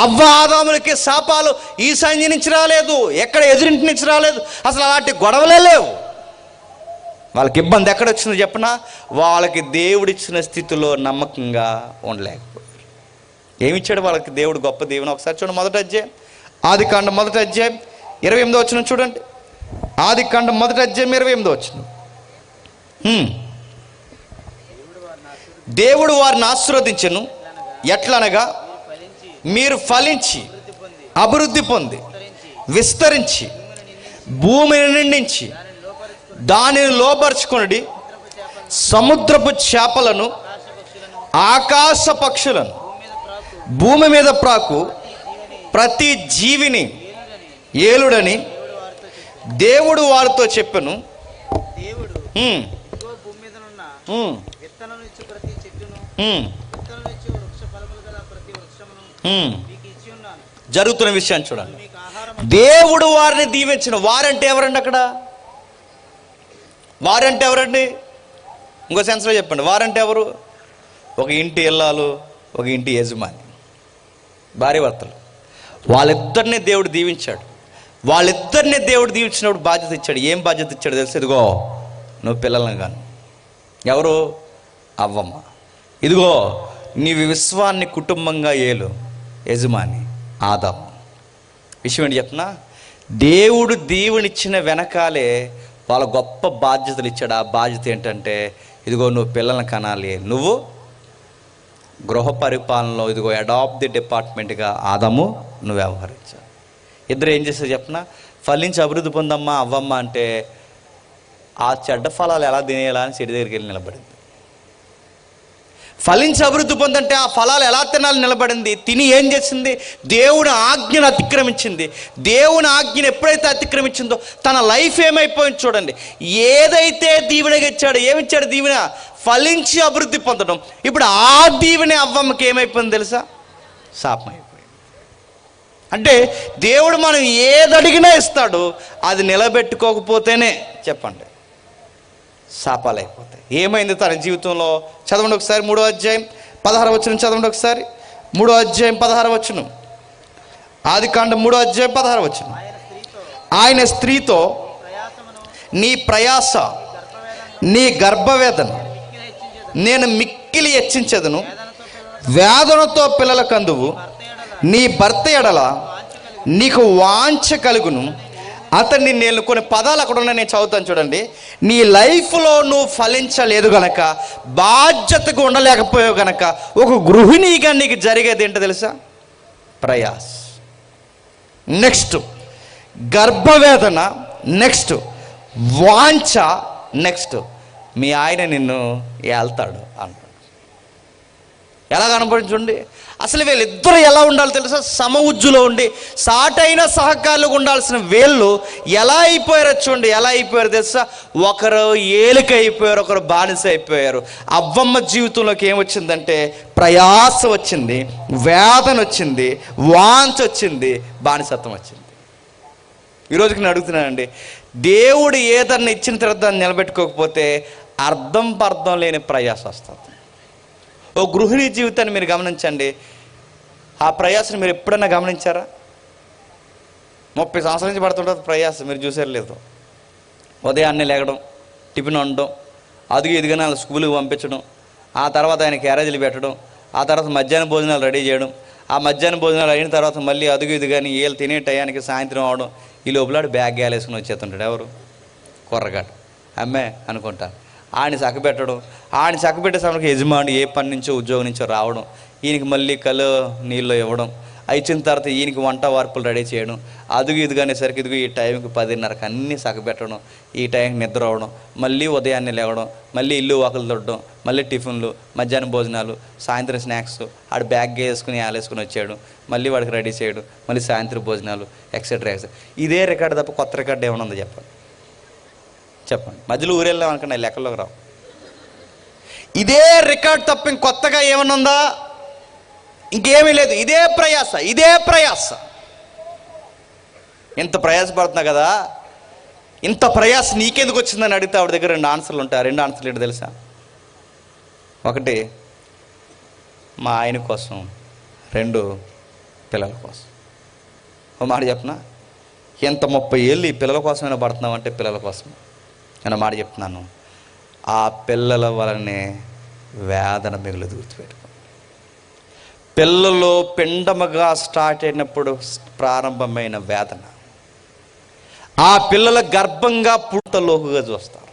అవ్వ ఆదాములకి శాపాలు ఈశాన్య నుంచి రాలేదు, ఎక్కడ ఎదురింటి నుంచి రాలేదు, అసలు అలాంటి గొడవలే లేవు. వాళ్ళకి ఇబ్బంది ఎక్కడ వచ్చిందో చెప్పనా? వాళ్ళకి దేవుడిచ్చిన స్థితిలో నమ్మకంగా ఉండలేకపోయారు. ఏమిచ్చాడు వాళ్ళకి దేవుడు? గొప్ప దీవెన. ఒకసారి చూడండి, మొదటి అధ్యాయం ఆదికాండం 1వ అధ్యాయం 28వ వచనం చూడండి. ఆదికాండం 1వ అధ్యాయం 28వ వచనం. దేవుడు వారిని ఆశీర్వదించెను, ఎట్లనగా మీరు ఫలించి అభివృద్ధి పొంది విస్తరించి భూమిని నిండించి దానిని లోపరుచుకొనుడి, సముద్రపు చేపలను ఆకాశ పక్షులను భూమి మీద ప్రాకు ప్రతి జీవిని ఏలుడని దేవుడు వారితో చెప్పెను. జరుగుతున్న విషయాన్ని చూడండి. దేవుడు వారిని దీవించిన వారంటే ఎవరండి? అక్కడ వారంటే ఎవరండి? ఇంకో సెన్స్లో చెప్పండి. వారంటే ఎవరు? ఒక ఇంటి ఇల్లాలు, ఒక ఇంటి యజమాని, భార్య భర్తలు. వాళ్ళిద్దరిని దేవుడు దీవించాడు. వాళ్ళిద్దరిని దేవుడు దీవించినప్పుడు బాధ్యత ఇచ్చాడు. ఏం బాధ్యత ఇచ్చాడు తెలుసు? ఇదిగో నువ్వు పిల్లలను కాను. ఎవరు? అవ్వమ్మ. ఇదిగో నీవి విశ్వాన్ని కుటుంబంగా ఏలు, యజమాని ఆదాము. విషయం ఏంటి చెప్పనా? దేవుడు దీవునిచ్చిన వెనకాలే వాళ్ళ గొప్ప బాధ్యతలు ఇచ్చాడు. ఆ బాధ్యత ఏంటంటే ఇదిగో నువ్వు పిల్లలను కనాలి, నువ్వు గృహ పరిపాలనలో ఇదిగో హెడ్ ఆఫ్ ది డిపార్ట్మెంట్గా ఆదాము నువ్వు వ్యవహరించావు. ఇద్దరు ఏం చేస్తారు చెప్పనా? ఫలించి అభివృద్ధి పొందమ్మా అవ్వమ్మ అంటే ఆ చెడ్డ ఫలాలు ఎలా తినేయాలా అని చెడు దగ్గరికి వెళ్ళి నిలబడింది. ఫలించి అభివృద్ధి పొందంటే ఆ ఫలాలు ఎలా తినాలి నిలబడింది. తిని ఏం చేసింది? దేవుని ఆజ్ఞను అతిక్రమించింది. దేవుని ఆజ్ఞను ఎప్పుడైతే అతిక్రమించిందో తన లైఫ్ ఏమైపోయింది చూడండి. ఏదైతే దీవెనగా ఇచ్చాడో, ఏమిచ్చాడు దీవెన? ఫలించి అభివృద్ధి పొందడం. ఇప్పుడు ఆ దీవెన అవ్వమ్మకి ఏమైపోయింది తెలుసా? శాపం అయిపోయింది. అంటే దేవుడు మనం ఏది అడిగినా ఇస్తాడు, అది నిలబెట్టుకోకపోతేనే చెప్పండి శాపాలు అయిపోతాయి. ఏమైంది తన జీవితంలో? చదవండి ఒకసారి 3వ అధ్యాయం 16వ వచనం చదవండి ఒకసారి. 3వ అధ్యాయం 16వ వచనం, ఆదికాండం 3వ అధ్యాయం 16వ వచనం. ఆయన స్త్రీతో నీ ప్రయాస, నీ గర్భవేదన నేను మిక్కిలి హెచ్చించెదను, వేదనతో పిల్లల కందువు, నీ భర్త ఎడల నీకు వాంఛ కలుగును, అతన్ని నేను కొన్ని పదాలు అక్కడ ఉన్నాయి, నేను చదువుతాను చూడండి. నీ లైఫ్లో నువ్వు ఫలించలేదు గనక, బాధ్యతగా ఉండలేకపోయావు గనక, ఒక గృహిణిగా నీకు జరిగేది ఏంటో తెలుసా? ప్రయాస్. నెక్స్ట్ గర్భవేదన, నెక్స్ట్ వాంఛ, నెక్స్ట్ మీ ఆయన నిన్ను ఏళ్తాడు అంటాడు. ఎలా కనపడించండి? అసలు వీళ్ళిద్దరు ఎలా ఉండాలి తెలుసా? సమ ఉజ్జులో ఉండి సాటైన సహకారులుగా ఉండాల్సిన వీళ్ళు ఎలా అయిపోయారో చూడండి. ఎలా అయిపోయారు తెలుసా? ఒకరు ఏలిక అయిపోయారు, ఒకరు బానిస అయిపోయారు. అవ్వమ్మ జీవితంలోకి ఏమొచ్చిందంటే ప్రయాస వచ్చింది, వేదన వచ్చింది, వాంఛ వచ్చింది, బానిసత్వం వచ్చింది. ఈరోజుకి నేను అడుగుతున్నానండి, దేవుడు ఏదన్నా ఇచ్చిన తర్వాత దాన్ని నిలబెట్టుకోకపోతే అర్థం పర్థం లేని ప్రయాస వస్తుంది. ఓ గృహిణి జీవితాన్ని మీరు గమనించండి. ఆ ప్రయాసను మీరు ఎప్పుడన్నా గమనించారా? 30 సంవత్సరాల నుంచి పడుతుంటుంది ప్రయాస, మీరు చూసారు లేదు? ఉదయాన్నే లేగడం, టిఫిన్ వండడం, అదుగు ఇదిగా స్కూల్కి పంపించడం, ఆ తర్వాత ఆయన క్యారేజీలు పెట్టడం, ఆ తర్వాత మధ్యాహ్న భోజనాలు రెడీ చేయడం, ఆ మధ్యాహ్న భోజనాలు అయిన తర్వాత మళ్ళీ అదుగు ఇది కానీ వీళ్ళు తినే టయానికి సాయంత్రం అవడం. ఈ లోపల బ్యాగ్ వేసుకుని వచ్చేస్తుంటాడు. ఎవరు? కుర్రగాడు అమ్మే అనుకుంటాను. ఆయన చక్కబెట్టడం, ఆయన చక్కబెట్టే సమయంలో యజమాని ఏ పని నుంచో ఉద్యోగం నుంచో రావడం, ఈయనకి మళ్ళీ కళ్ళు నీళ్ళు ఇవ్వడం, ఇచ్చిన తర్వాత ఈయనకి వంట వార్పులు రెడీ చేయడం, అదుగు ఇదిగానేసరికి ఇదిగు ఈ టైంకి 10:30కి అన్నీ చక్కబెట్టడం, ఈ టైంకి నిద్ర అవ్వడం, మళ్ళీ ఉదయాన్నే లేవడం, మళ్ళీ ఇల్లు వాకులు తొడడం, మళ్ళీ టిఫిన్లు, మధ్యాహ్నం భోజనాలు, సాయంత్రం స్నాక్స్, ఆడు బ్యాగ్ వేసుకుని ఆలేసుకుని వచ్చాడు, మళ్ళీ వాడికి రెడీ చేయడం, మళ్ళీ సాయంత్రం భోజనాలు, ఎక్సెట్రా ఎక్సెట్రా. ఇదే రికార్డు తప్ప కొత్త రికార్డు ఏమైనా ఉందో చెప్పండి. మధ్యలో ఊరెళ్ళాం అనుకున్నా లెక్కల్లోకి రావు. ఇదే రికార్డ్ తప్ప ఇంకొత్తగా ఏమన్నా ఉందా? ఇంకేమీ లేదు. ఇదే ప్రయాస, ఇదే ప్రయాస. ఇంత ప్రయాసపడుతున్నా కదా, ఇంత ప్రయాస నీకెందుకు వచ్చిందని అడిగితే ఆవిడ దగ్గర 2 ఆన్సర్లు ఉంటాయి. 2 ఆన్సర్లు ఏంటో తెలుసా? ఒకటి మా ఆయన కోసం, 2 పిల్లల కోసం. ఒక మాట చెప్పనా, ఎంత 30 ఏళ్ళు ఈ పిల్లల కోసమైనా పడుతున్నావు అంటే పిల్లల కోసం. నేను మాట చెప్తున్నాను, ఆ పిల్లల వలనే వేదన మిగులుదు. గుర్తుపెట్టుకో. పిల్లలు పిండముగా స్టార్ట్ అయినప్పుడు ప్రారంభమైన వేదన, ఆ పిల్లల గర్భంగా పుట్టలోకుగా చూస్తారు.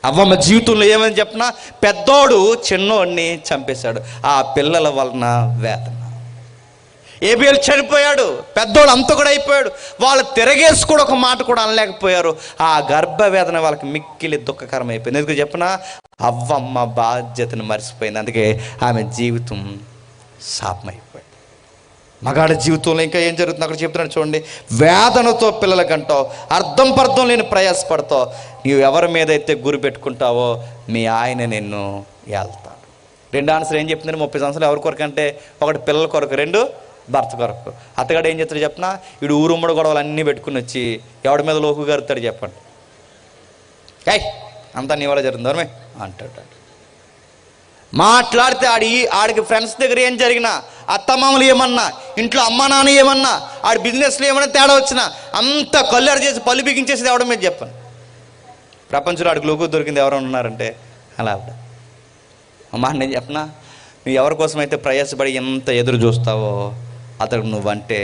అవ్వమ్మ జీవితంలో ఏమని చెప్పినా, పెద్దోడు చిన్నోడిని చంపేశాడు. ఆ పిల్లల వలన వేదన. ఏబేలు చనిపోయాడు, పెద్దోడు అంత కూడా అయిపోయాడు. వాళ్ళు తిరగేసి కూడా ఒక మాట కూడా అనలేకపోయారు. ఆ గర్భవేదన వాళ్ళకి మిక్కిలి దుఃఖకరం అయిపోయింది. ఎందుకు చెప్పినా, అవ్వమ్మ బాధ్యతను మర్చిపోయింది. అందుకే ఆమె జీవితం శాపమైపోయింది. మగాడి జీవితంలో ఇంకా ఏం జరుగుతుంది అక్కడ చెప్తున్నాడు చూడండి. వేదనతో పిల్లలకంటావు, అర్థం పర్థం లేని ప్రయాసపడతావు. నీవు ఎవరి మీద అయితే గురి పెట్టుకుంటావో మీ ఆయన నిన్ను ఏళ్తాడు. 2 ఆన్సర్ ఏం చెప్తుంది? 30 సంవత్సరాలు ఎవరి కొరకు అంటే, ఒకటి పిల్లల కొరకు, 2 భర్త కొరకు. అత్తగాడు ఏం చేస్తాడు చెప్పినా, వీడు ఊరుమ్మడి గొడవలు అన్నీ పెట్టుకుని వచ్చి ఎవడి మీద లోకు గరుతాడు చెప్పండి. అంతా నీ వల్ల జరుగుతుంది దూరమే అంటాడు. మాట్లాడితే ఆడికి ఫ్రెండ్స్ దగ్గర ఏం జరిగినా, అత్తమామలు ఏమన్నా, ఇంట్లో అమ్మ నాన్న ఏమన్నా, ఆడి బిజినెస్లో ఏమన్నా తేడా వచ్చినా అంతా కళ్ళారు చేసి పళ్ళు బిగించేసేది ఎవడం మీద చెప్పండి. ప్రపంచంలో ఆడికి లోకు దొరికింది ఎవరైనా ఉన్నారంటే అలా ఆవిడ. అమ్మా నేను చెప్పనా, నువ్వు ఎవరి కోసమైతే ప్రయాసపడి ఎంత ఎదురు చూస్తావో అతడు నువ్వంటే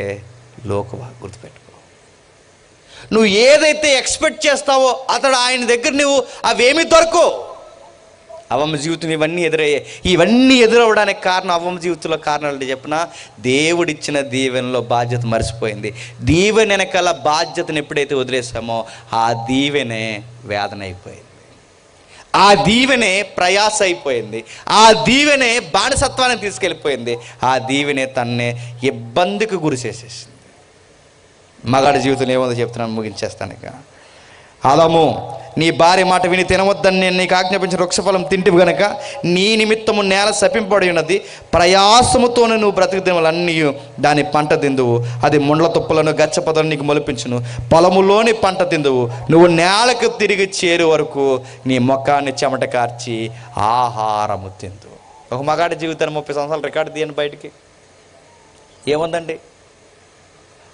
లోకువా. గుర్తుపెట్టుకో. నువ్వు ఏదైతే ఎక్స్పెక్ట్ చేస్తావో అతడు ఆయన దగ్గర నువ్వు అవేమీ దొరకవు. అవ్వమ్మ జీవితం ఇవన్నీ ఎదురయ్యాయి. ఇవన్నీ ఎదురవడానికి కారణం, అవ్వమ్మ జీవితంలో కారణాలు చెప్పిన, దేవుడిచ్చిన దీవెనలో బాధ్యత మర్చిపోయింది. దీవెన వెనకాల బాధ్యతను ఎప్పుడైతే వదిలేసామో ఆ దీవెనే వేదన అయిపోయింది. ఆ దీవెనే ప్రయాస అయిపోయింది, ఆ దీవెనే బానిసత్వానికి తీసుకెళ్ళిపోయింది, ఆ దీవెనే తన్నే ఇబ్బందికి గురి చేసేసింది. మగాడి జీవితంలో ఏముందో చెప్తున్నాను, ముగించేస్తాను ఇక. ఆదాము, నీ భార్య మాట విని తినవద్దని నేను నీకు ఆజ్ఞాపించిన వృక్షఫలం తింటివి గనక నీ నిమిత్తము నేల శపింపబడి ఉన్నది, ప్రయాసముతోనే నువ్వు బ్రతుకు దినములన్నీ దాని పంట తిందువు, అది ముండ్ల తుప్పలను గచ్చపొదలను నీకు మొలిపించును, పొలములోని పంట తిందువు, నువ్వు నేలకు తిరిగి చేరు వరకు నీ ముఖాన్ని చెమట కార్చి ఆహారము తిందువు. ఒక మగాడి జీవితాన్ని 30 సంవత్సరాలు రికార్డు తీయండి బయటికి, ఏముందండి?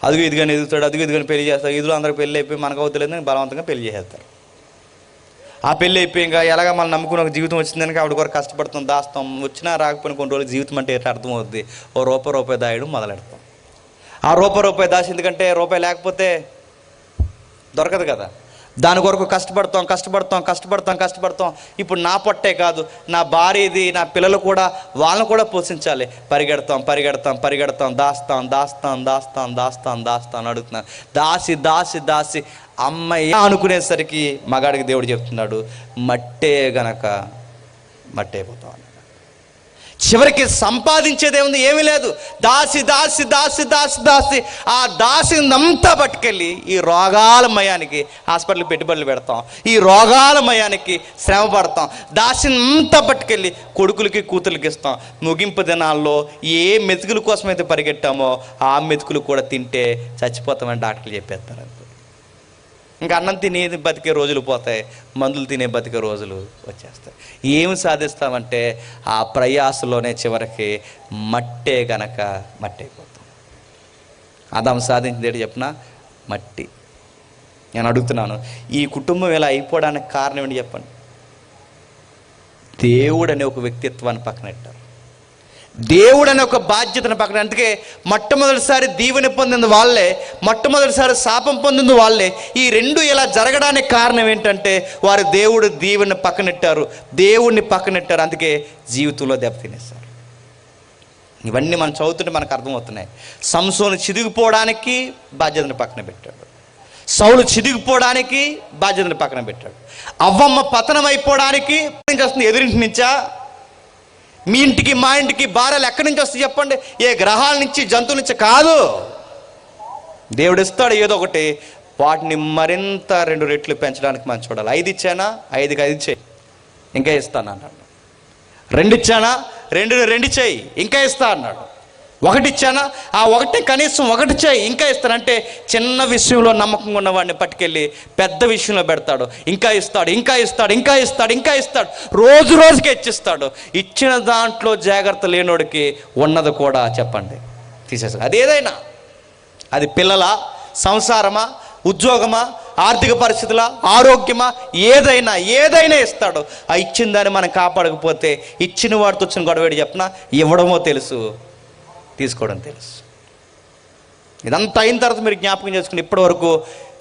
అదుగు ఇదిగాని ఎదుగుతాడు, అదుగు ఇదిగాని పెళ్లి చేస్తాడు, ఇదిలో అందరికి పెళ్ళి అయిపోయి మనకు అవుతలేదని బలవంతంగా పెళ్లి చేసేస్తారు. ఆ పెళ్ళి అయిపోయి ఇంకా ఎలాగ మనం నమ్ముకుని ఒక జీవితం వచ్చిందని ఆవిడ కూడా కష్టపడుతాం, దాస్తాం, వచ్చినా రాకపోయినా కొన్ని రోజులు జీవితం అంటే ఎట్లా అర్థమవుద్ది, ఓ రూపాయి దాయడం మొదలెడతాం. ఆ రూపాయి దాచి, ఎందుకంటే రూపాయి లేకపోతే దొరకదు కదా, దాని కొరకు కష్టపడతాం. ఇప్పుడు నా పొట్టే కాదు, నా భార్యది, నా పిల్లలు కూడా, వాళ్ళని కూడా పోషించాలి. పరిగెడతాం, దాస్తాం అడుగుతున్నాను. దాసి అమ్మయ్య అనుకునేసరికి మగాడికి దేవుడు చెప్తున్నాడు, మట్టే గనక మట్టే అయిపోతాం. చివరికి సంపాదించేది ఏముంది? ఏమీ లేదు. దాసి ఆ దాసినంతా పట్టుకెళ్ళి ఈ రోగాల మయానికి హాస్పిటల్కి పెట్టుబడులు పెడతాం, ఈ రోగాల మయానికి శ్రమ పడతాం, దాసినంతా పట్టుకెళ్ళి కొడుకులకి కూతురికి ఇస్తాం. ముగింపు దినాల్లో ఏ మెతుకుల కోసమైతే పరిగెట్టామో ఆ మెతుకులు కూడా తింటే చచ్చిపోతామని డాక్టర్లు చెప్పేస్తారు. ఇంకా అన్నం తినే బతికే రోజులు పోతాయి, మందులు తినే బతికే రోజులు వచ్చేస్తాయి. ఏమి సాధిస్తామంటే ఆ ప్రయాసలోనే చివరికి మట్టే గనక మట్టి అయిపోతాం. ఆదాము సాధించింది ఏంటి చెప్పిన? మట్టి. నేను అడుగుతున్నాను, ఈ కుటుంబం ఇలా అయిపోవడానికి కారణం ఏంటి చెప్పండి? దేవుడు అనే ఒక వ్యక్తిత్వాన్ని పక్కనెట్టారు, దేవుడు అనే ఒక బాధ్యతను పక్కన. అందుకే మొట్టమొదటిసారి దీవెని పొందింది వాళ్ళే, మొట్టమొదటిసారి శాపం పొందింది వాళ్ళే. ఈ రెండు ఇలా జరగడానికి కారణం ఏంటంటే వారు దేవుడు దీవెని పక్కనెట్టారు, దేవుణ్ణి పక్కనెట్టారు, అందుకే జీవితంలో దెబ్బతినేస్తారు. ఇవన్నీ మనం చదువుతుంటే మనకు అర్థమవుతున్నాయి. సంసోను చిదిగిపోవడానికి బాధ్యతను పక్కన పెట్టాడు, సౌలు చిదిగిపోవడానికి బాధ్యతను పక్కన పెట్టాడు, అవ్వమ్మ పతనం అయిపోవడానికి వస్తుంది ఎదురింటి నుంచా? మీ ఇంటికి మా ఇంటికి భార్యలు ఎక్కడి నుంచి వస్తాయి చెప్పండి? ఏ గ్రహాల నుంచి, జంతువుల నుంచి కాదు. దేవుడు ఇస్తాడు ఏదో ఒకటి, వాటిని మరింత 2 రెట్లు పెంచడానికి మనం చూడాలి. 5 ఇచ్చానా, 5కి 5 చేయి, ఇంకా ఇస్తాను అన్నాడు. 2 ఇచ్చానా, 2 చేయి, ఇంకా ఇస్తా అన్నాడు. 1 ఇచ్చానా, ఆ 1 కనీసం 1 చేయి, ఇంకా ఇస్తానంటే చిన్న విషయంలో నమ్మకంగా ఉన్నవాడిని పట్టుకెళ్ళి పెద్ద విషయంలో పెడతాడు. ఇంకా ఇస్తాడు, రోజుకి ఇచ్చిస్తాడు. ఇచ్చిన దాంట్లో జాగ్రత్త లేనోడికి ఉన్నది కూడా చెప్పండి తీసేస్తాడు. అది ఏదైనా, అది పిల్లల, సంసారమా, ఉద్యోగమా, ఆర్థిక పరిస్థితుల, ఆరోగ్యమా, ఏదైనా ఇస్తాడు. ఆ ఇచ్చిన దాన్ని మనం కాపాడకపోతే ఇచ్చిన వాడితో వచ్చిన గొడవేడి చెప్పినా ఇవ్వడమో తెలుసు, తీసుకోవడం తెలుసు. ఇదంతా అయిన తర్వాత మీరు జ్ఞాపకం చేసుకుని ఇప్పటి వరకు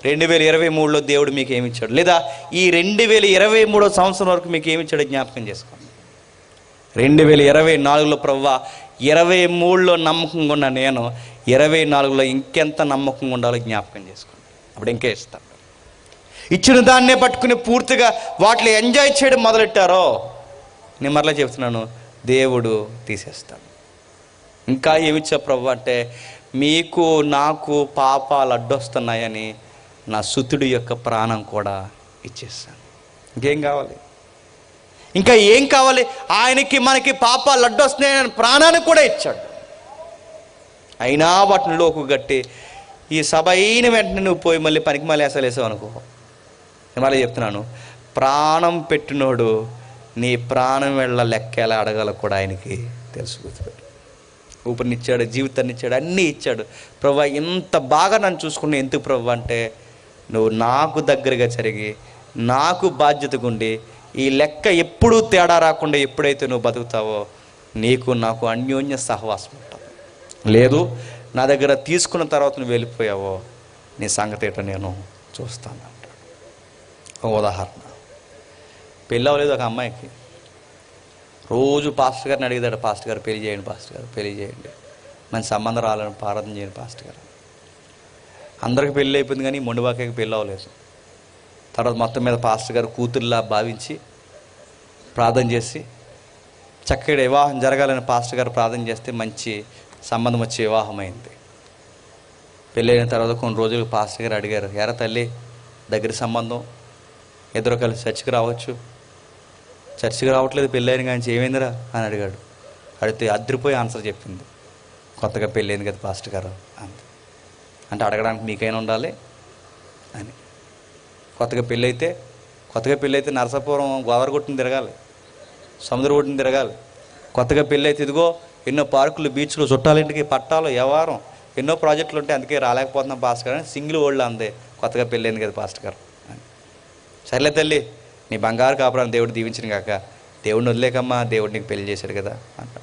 2023లో దేవుడు మీకు ఏమి ఇచ్చాడు, లేదా ఈ 2023 సంవత్సరం వరకు మీకు ఏమి ఇచ్చాడో జ్ఞాపకం చేసుకోండి. 2024లో ప్రభువా 23లో నమ్మకంగా ఉన్న నేను 24లో ఇంకెంత నమ్మకంగా ఉండాలో జ్ఞాపకం చేసుకోండి. అప్పుడు ఇంకే ఇస్తాడు. ఇచ్చిన దాన్నే పట్టుకుని పూర్తిగా వాటిలో ఎంజాయ్ చేయడం మొదలెట్టారో, నేను మరలా చెప్తున్నాను, దేవుడు తీసేస్తాడు. ఇంకా ఏమిచ్చా ప్రభు అంటే, మీకు నాకు పాపాలు అడ్డొస్తున్నాయని నా సుతుడి యొక్క ప్రాణం కూడా ఇచ్చేస్తాను. ఇంకేం కావాలి? ఇంకా ఏం కావాలి? ఆయనకి మనకి పాపాలు అడ్డొస్తున్నాయని ప్రాణాన్ని కూడా ఇచ్చాడు. అయినా వాటిని లోకు గట్టి ఈ సభ అయిన వెంటనే నువ్వు పోయి మళ్ళీ పనికి మళ్ళీ వేసావు అనుకో. నేను మళ్ళీ చెప్తున్నాను, ప్రాణం పెట్టినోడు నీ ప్రాణం వెళ్ళ లెక్క ఎలా అడగాలో కూడా ఆయనకి తెలుసు. గుర్తుపెట్టు. ఊపిరినిచ్చాడు, జీవితాన్ని ఇచ్చాడు, అన్నీ ఇచ్చాడు. ప్రభు ఇంత బాగా నన్ను చూసుకుని ఎందుకు ప్రభు అంటే, నువ్వు నాకు దగ్గరగా జరిగి నాకు బాధ్యతగా ఉండి ఈ లెక్క ఎప్పుడూ తేడా రాకుండా ఎప్పుడైతే నువ్వు బతుకుతావో నీకు నాకు అన్యోన్య సహవాసం ఉంటుంది. లేదు నా దగ్గర తీసుకున్న తర్వాత నువ్వు వెళ్ళిపోయావో నీ సంగతి ఏంటో నేను చూస్తాను అంటాడు. ఒక ఉదాహరణ, పెళ్ళి అవ్వలేదు ఒక అమ్మాయికి. రోజు పాస్టర్ గారిని అడిగేదాడు, పాస్టర్ గారు పెళ్లి చేయండి, మంచి సంబంధం రావాలని ప్రార్థన చేయండి పాస్టర్ గారు. అందరికి పెళ్ళి అయిపోయింది కానీ మొండివాకకి పెళ్ళి అవ్వలేదు. తర్వాత మొత్తం మీద పాస్టర్ గారు కూతుర్లా భావించి ప్రార్థన చేసి చక్కటి వివాహం జరగాలని పాస్టర్ గారు ప్రార్థన చేస్తే మంచి సంబంధం వచ్చి వివాహం అయింది. పెళ్ళైన తర్వాత కొన్ని రోజులు పాస్టర్ గారు అడిగారు, ఎరా తల్లి దగ్గర సంబంధం, ఇద్దరు కలిసి చర్చికి రావచ్చు, చర్చికి రావట్లేదు పెళ్ళైన కానీ ఏమైందిరా అని అడిగాడు. అడిగితే అద్దరిపోయి ఆన్సర్ చెప్పింది, కొత్తగా పెళ్ళైంది కదా పాస్టర్ గారు అంది. అంటే అడగడానికి మీకైనా ఉండాలి అని. కొత్తగా పెళ్ళైతే నరసాపురం గోదావరి కొట్టుని తిరగాలి, సముద్ర ఒడ్డుని తిరగాలి. కొత్తగా పెళ్ళైతే ఇదిగో ఎన్నో పార్కులు, బీచ్లు, చుట్టాలింటికి పట్టాలు, వ్యవహారం, ఎన్నో ప్రాజెక్టులు ఉంటాయి, అందుకే రాలేకపోతున్నాం పాస్టర్ గారు అని సింగిల్ ఓల్డ్ అందే, కొత్తగా పెళ్ళైంది కదా పాస్టర్ గారు అని. సర్లే తల్లి నీ బంగారు కాపురాన్ని దేవుడు దీవించిన కాక, దేవుడిని వదిలేకమ్మా, దేవుడు నీకు పెళ్లి చేశాడు కదా అంట.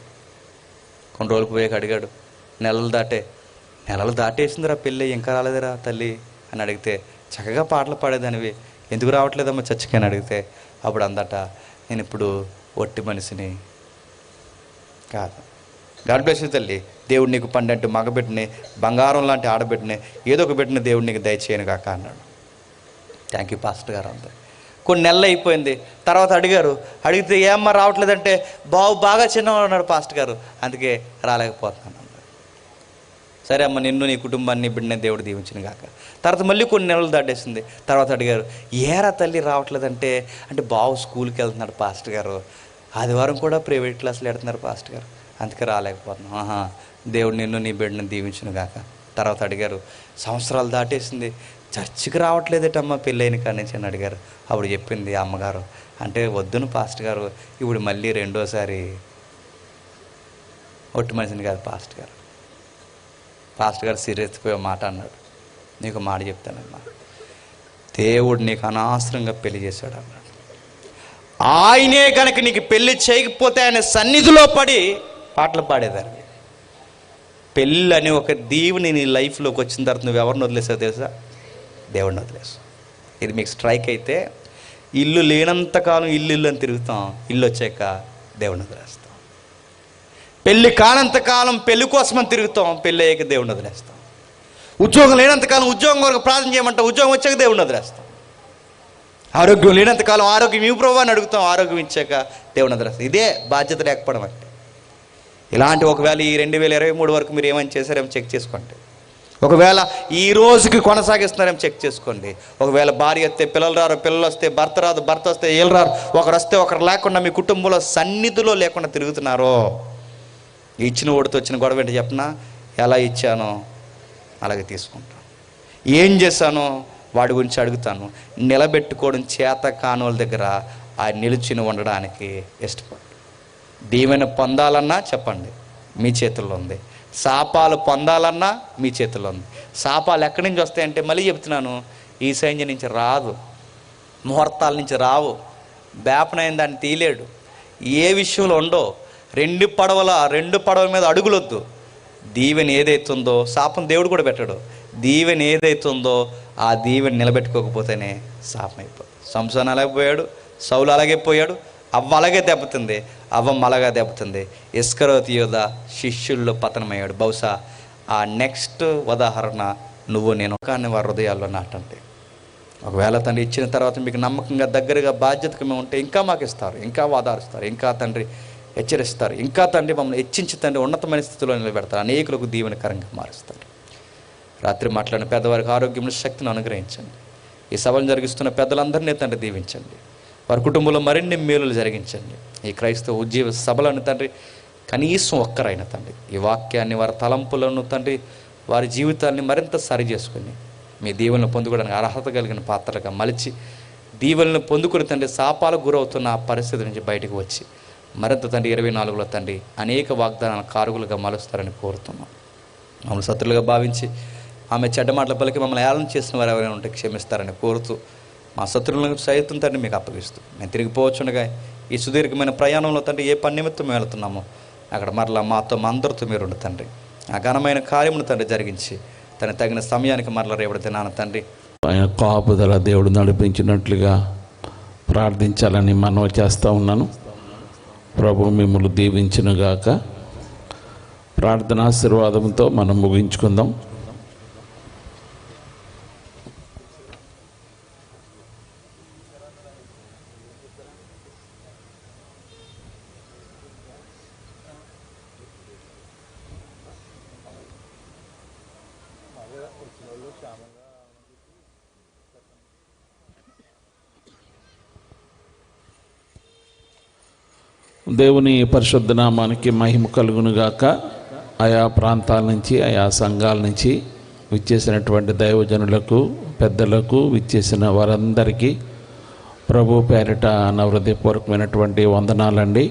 కొన్ని రోజులు పోయాక అడిగాడు, నెలలు దాటేసిందిరా పెళ్ళి, ఇంకా రాలేదురా తల్లి అని అడిగితే, చక్కగా పాటలు పాడేదానివి, ఎందుకు రావట్లేదమ్మా చర్చికి అని అడిగితే, అప్పుడు అందట, నేను ఇప్పుడు ఒట్టి మనిషిని కాదు. గాడ్ బ్లెస్ యు తల్లి, దేవుడు నీకు పండంటి మగబిడ్డని, బంగారం లాంటి ఆడబిడ్డని, ఏదో ఒక బిడ్డని దేవుడు నీకు దయచేయను కాక అన్నాడు. థ్యాంక్ యూ పాస్టర్ గారు అంతే. కొన్ని నెలలు అయిపోయింది. తర్వాత అడిగితే ఏమ్మా రావట్లేదంటే, బాగా చిన్నవాడు ఉన్నాడు పాస్టర్ గారు, అందుకే రాలేకపోతున్నాను. సరే అమ్మ, నిన్ను నీ కుటుంబాన్ని బిడ్డని దేవుడు దీవించిన కాక. తర్వాత మళ్ళీ కొన్ని నెలలు దాటేసింది. తర్వాత అడిగారు, ఏరా తల్లి రావట్లేదంటే, అంటే బావు స్కూల్కి వెళ్తున్నాడు పాస్టర్ గారు, ఆదివారం కూడా ప్రైవేట్ క్లాసులు పెడుతున్నారు పాస్టర్ గారు, అందుకే రాలేకపోతున్నాం. దేవుడు నిన్ను నీ బిడ్డని దీవించిన కాక. తర్వాత అడిగారు, సంవత్సరాలు దాటేసింది, చర్చికి రావట్లేదేటమ్మా పెళ్ళైన కాడి నుంచి అని అడిగారు. అప్పుడు చెప్పింది అమ్మగారు, అంటే వద్దును పాస్టర్ గారు, ఇప్పుడు మళ్ళీ రెండోసారి ఒట్టి మనిషిని కాదు పాస్టర్ గారు. పాస్టర్ గారు సీరియస్ పోయే మాట అన్నాడు, నీకు మాట చెప్తానమ్మా, దేవుడు నీకు అనవసరంగా పెళ్లి చేశాడు అన్నాడు. ఆయనే కనుక నీకు పెళ్లి చేయకపోతే ఆయన సన్నిధిలో పడి పాటలు పాడేదాన్ని. పెళ్ళి అని ఒక దీవుని నీ లైఫ్లోకి వచ్చిన తర్వాత నువ్వు ఎవరిని వదిలేసావు తెలుసా? దేవుడిని వదిలేసావు. ఇది మీకు స్ట్రైక్ అయితే, ఇల్లు లేనంతకాలం ఇల్లు అని తిరుగుతాం, ఇల్లు వచ్చాక దేవుడిని వదిలేస్తాం. పెళ్ళి కానంతకాలం పెళ్లి కోసమని తిరుగుతాం, పెళ్ళి అయ్యాక దేవుడిని వదిలేస్తాం. ఉద్యోగం లేనంతకాలం ఉద్యోగం కొరకు ప్రార్థన చేయమంటాం, ఉద్యోగం వచ్చాక దేవుడిని వదిలేస్తాం. ఆరోగ్యం లేనంతకాలం ఆరోగ్యం ఇవ్వు ప్రభు అని అడుగుతాం, ఆరోగ్యం ఇచ్చాక దేవుడిని వదిలేస్తాం. ఇదే బాధ్యత లేకపోవడం అంటే. ఇలాంటి ఒకవేళ ఈ 2023 వరకు మీరు ఏమైనా చేశారేమో చెక్ చేసుకోండి. ఒకవేళ ఈ రోజుకి కొనసాగిస్తున్నారేమో చెక్ చేసుకోండి. ఒకవేళ భార్య వస్తే పిల్లలు రారు, పిల్లలు వస్తే భర్త రాదు, భర్త వస్తే వీళ్ళు రారు, ఒకరు వస్తే ఒకరు లేకుండా మీ కుటుంబంలో సన్నిధిలో లేకుండా తిరుగుతున్నారో, ఇచ్చిన ఓడితో వచ్చిన గొడవ ఏంటి చెప్పనా? ఎలా ఇచ్చానో అలాగే తీసుకుంటాను, ఏం చేశానో వాడి గురించి అడుగుతాను. నిలబెట్టుకోవడం చేత కానోళ్ళ దగ్గర ఆ నిలుచుని ఉండడానికి ఇష్టపడు. దీవెన పొందాలన్నా చెప్పండి, మీ చేతుల్లో ఉంది. శాపాలు పొందాలన్నా మీ చేతుల్లో ఉంది. శాపాలు ఎక్కడి నుంచి వస్తాయంటే, మళ్ళీ చెప్తున్నాను, ఈ సైన్యం నుంచి రాదు, ముహూర్తాల నుంచి రావు, బేపనైన దాన్ని తీయలేడు, ఏ విషయంలో ఉండో. రెండు పడవల మీద అడుగులొద్దు. దీవెన ఏదైతుందో, శాపం దేవుడు కూడా పెట్టాడు, దీవెన ఏదైతుందో ఆ దీవెన నిలబెట్టుకోకపోతేనే శాపం అయిపోతుంది. సంసోను అలాగే పోయాడు, సౌలు అలాగే పోయాడు, అవ్వ అలాగే దెబ్బతింది, అవ్వమ్మ అలాగే దెబ్బతింది. ఇస్కరియోతు యూద శిష్యుల్లో పతనమయ్యాడు. బహుశా ఆ నెక్స్ట్ ఉదాహరణ నువ్వు నేను కానీ వారి హృదయాల్లో నాటండి. ఒకవేళ తండ్రి ఇచ్చిన తర్వాత మీకు నమ్మకంగా దగ్గరగా బాధ్యతగా మేము ఉంటే ఇంకా మాకు ఇస్తారు, ఇంకా వాదారుస్తారు, ఇంకా తండ్రి హెచ్చరిస్తారు, ఇంకా తండ్రి మమ్మల్ని హెచ్చించి తండ్రి ఉన్నతమైన స్థితిలో నిలబెడతారు, అనేకులకు దీవెనకరంగా మారుస్తారు. రాత్రి మాట్లాడిన పెద్దవారికి ఆరోగ్యంలో శక్తిని అనుగ్రహించండి. ఈ సభను జరిగిస్తున్న పెద్దలందరినీ తండ్రి దీవించండి, వారి కుటుంబంలో మరిన్ని మేలులు జరిగించండి. ఈ క్రైస్తవ ఉజ్జీవ సభలను తండ్రి కనీసం ఒక్కరైనా తండ్రి ఈ వాక్యాన్ని, వారి తలంపులను తండ్రి, వారి జీవితాన్ని మరింత సరి చేసుకుని మీ దీవెనలు పొందుకోవడానికి అర్హత కలిగిన పాత్రలుగా మలిచి, దీవెనలను పొందుకుని తండ్రి శాపాలకు గురవుతున్న ఆ పరిస్థితి నుంచి బయటకు వచ్చి మరింత తండ్రి 24లో తండ్రి అనేక వాగ్దానాల కారుగులుగా మలుస్తారని కోరుతున్నాం. మమ్మల్ని శత్రులుగా భావించి ఆమె చెడ్డ మాటల పలికి మమ్మల్ని ఏళన చేసిన వారు ఎవరైనా ఉంటే క్షమిస్తారని కోరుతూ, మా శత్రువులను సైతం తండ్రి మీకు అప్పగిస్తూ మేము తిరిగిపోవచ్చుండగా ఈ సుదీర్ఘమైన ప్రయాణంలో తండ్రి ఏ పని నిమిత్తం మేము వెళుతున్నామో అక్కడ మరలా మాతో అందరితో మీరు ఉండి తండ్రి ఆ ఘనమైన కార్యమును తండ్రి జరిగించి తగిన సమయానికి మరలా రేపటి దినాన తండ్రి ఆయన కాపుదల దేవుడు నడిపించినట్లుగా ప్రార్థించాలని మనవి చేస్తూ ఉన్నాను. ప్రభు మిమ్మల్ని దీవించునుగాక. ప్రార్థనాశీర్వాదంతో మనం ముగించుకుందాం. దేవుని పరిశుద్ధ నామానికి మహిమ కలుగునుగాక. ఆయా ప్రాంతాల నుంచి, ఆయా సంఘాల నుంచి విచ్చేసినటువంటి దైవజనులకు, పెద్దలకు, విచ్చేసిన వారందరికీ ప్రభు పేరిట నా హృదయపూర్వకమైనటువంటి వందనాలండి.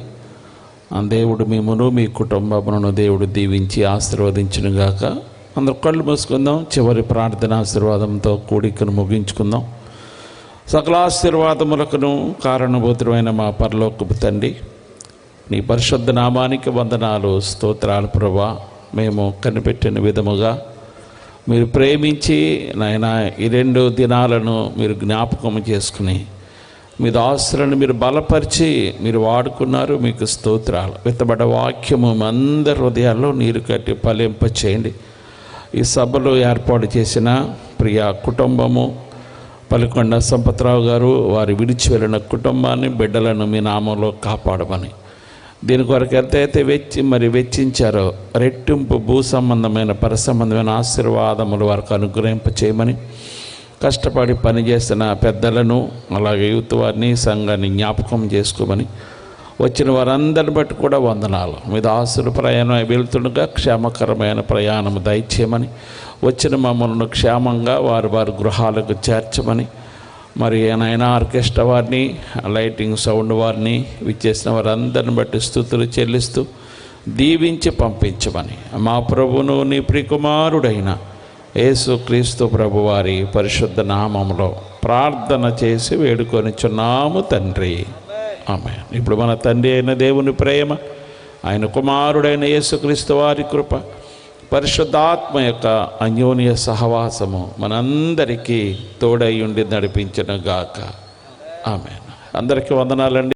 దేవుడు మిమ్మును, మీ కుటుంబమును దేవుడు దీవించి ఆశీర్వదించునుగాక. అందరూ కళ్ళు మూసుకుందాం. చివరి ప్రార్థన ఆశీర్వాదంతో కూడికను ముగించుకుందాం. సకల ఆశీర్వాదములకును కారణభూతుడైన మా పరలోకపు తండ్రి, నీ పరిశుద్ధ నామానికి వందనాలు, స్తోత్రాలు ప్రభా. మేము కనిపెట్టిన విధముగా మీరు ప్రేమించి నాయన ఈ 2 దినాలను మీరు జ్ఞాపకం చేసుకుని మీ దాసులను మీరు బలపరిచి మీరు వాడుకున్నారు. మీకు స్తోత్రాలు. విత్తబడ్డ వాక్యము అందరి హృదయాల్లో నీరు కట్టి ఫలింప చేయండి. ఈ సభలో ఏర్పాటు చేసిన ప్రియ కుటుంబము పలికొండ సంపత్రావు గారు, వారి విడిచి వెళ్ళిన కుటుంబాన్ని, బిడ్డలను మీ నామంలో కాపాడమని, దీని కొరకు ఎంతైతే వెచ్చించారో రెట్టింపు భూ సంబంధమైన పరసంబంధమైన ఆశీర్వాదములు వారికి అనుగ్రహింప చేయమని, కష్టపడి పనిచేసిన పెద్దలను అలాగే యూత్ వారిని, సంఘాన్ని జ్ఞాపకం చేసుకోమని, వచ్చిన వారందరిని బట్టి కూడా వందనాలు. మీ దాసులు ప్రయాణం వెళ్తుండగా క్షేమకరమైన ప్రయాణం దయచేయమని, వచ్చిన మమ్మల్ని క్షేమంగా వారి గృహాలకు చేర్చమని, మరి నాయన ఆర్కెస్ట్రా వారిని, లైటింగ్ సౌండ్ వారిని, విచ్చేసిన వారందరిని బట్టి స్తుతులు చెల్లిస్తూ దీవించి పంపించమని మా ప్రభువును నీ ప్రియకుమారుడైన యేసుక్రీస్తు ప్రభు వారి పరిశుద్ధ నామములో ప్రార్థన చేసి వేడుకొనిచున్నాము తండ్రి. ఆమేన్. ఇప్పుడు మన తండ్రి అయిన దేవుని ప్రేమ, ఆయన కుమారుడైన యేసుక్రీస్తు వారి కృప, పరిశుద్ధాత్మ యొక్క అన్యోన్య సహవాసము మనందరికీ తోడై ఉండి నడిపించును గాక. ఆమేన్. అందరికీ వందనాలండి.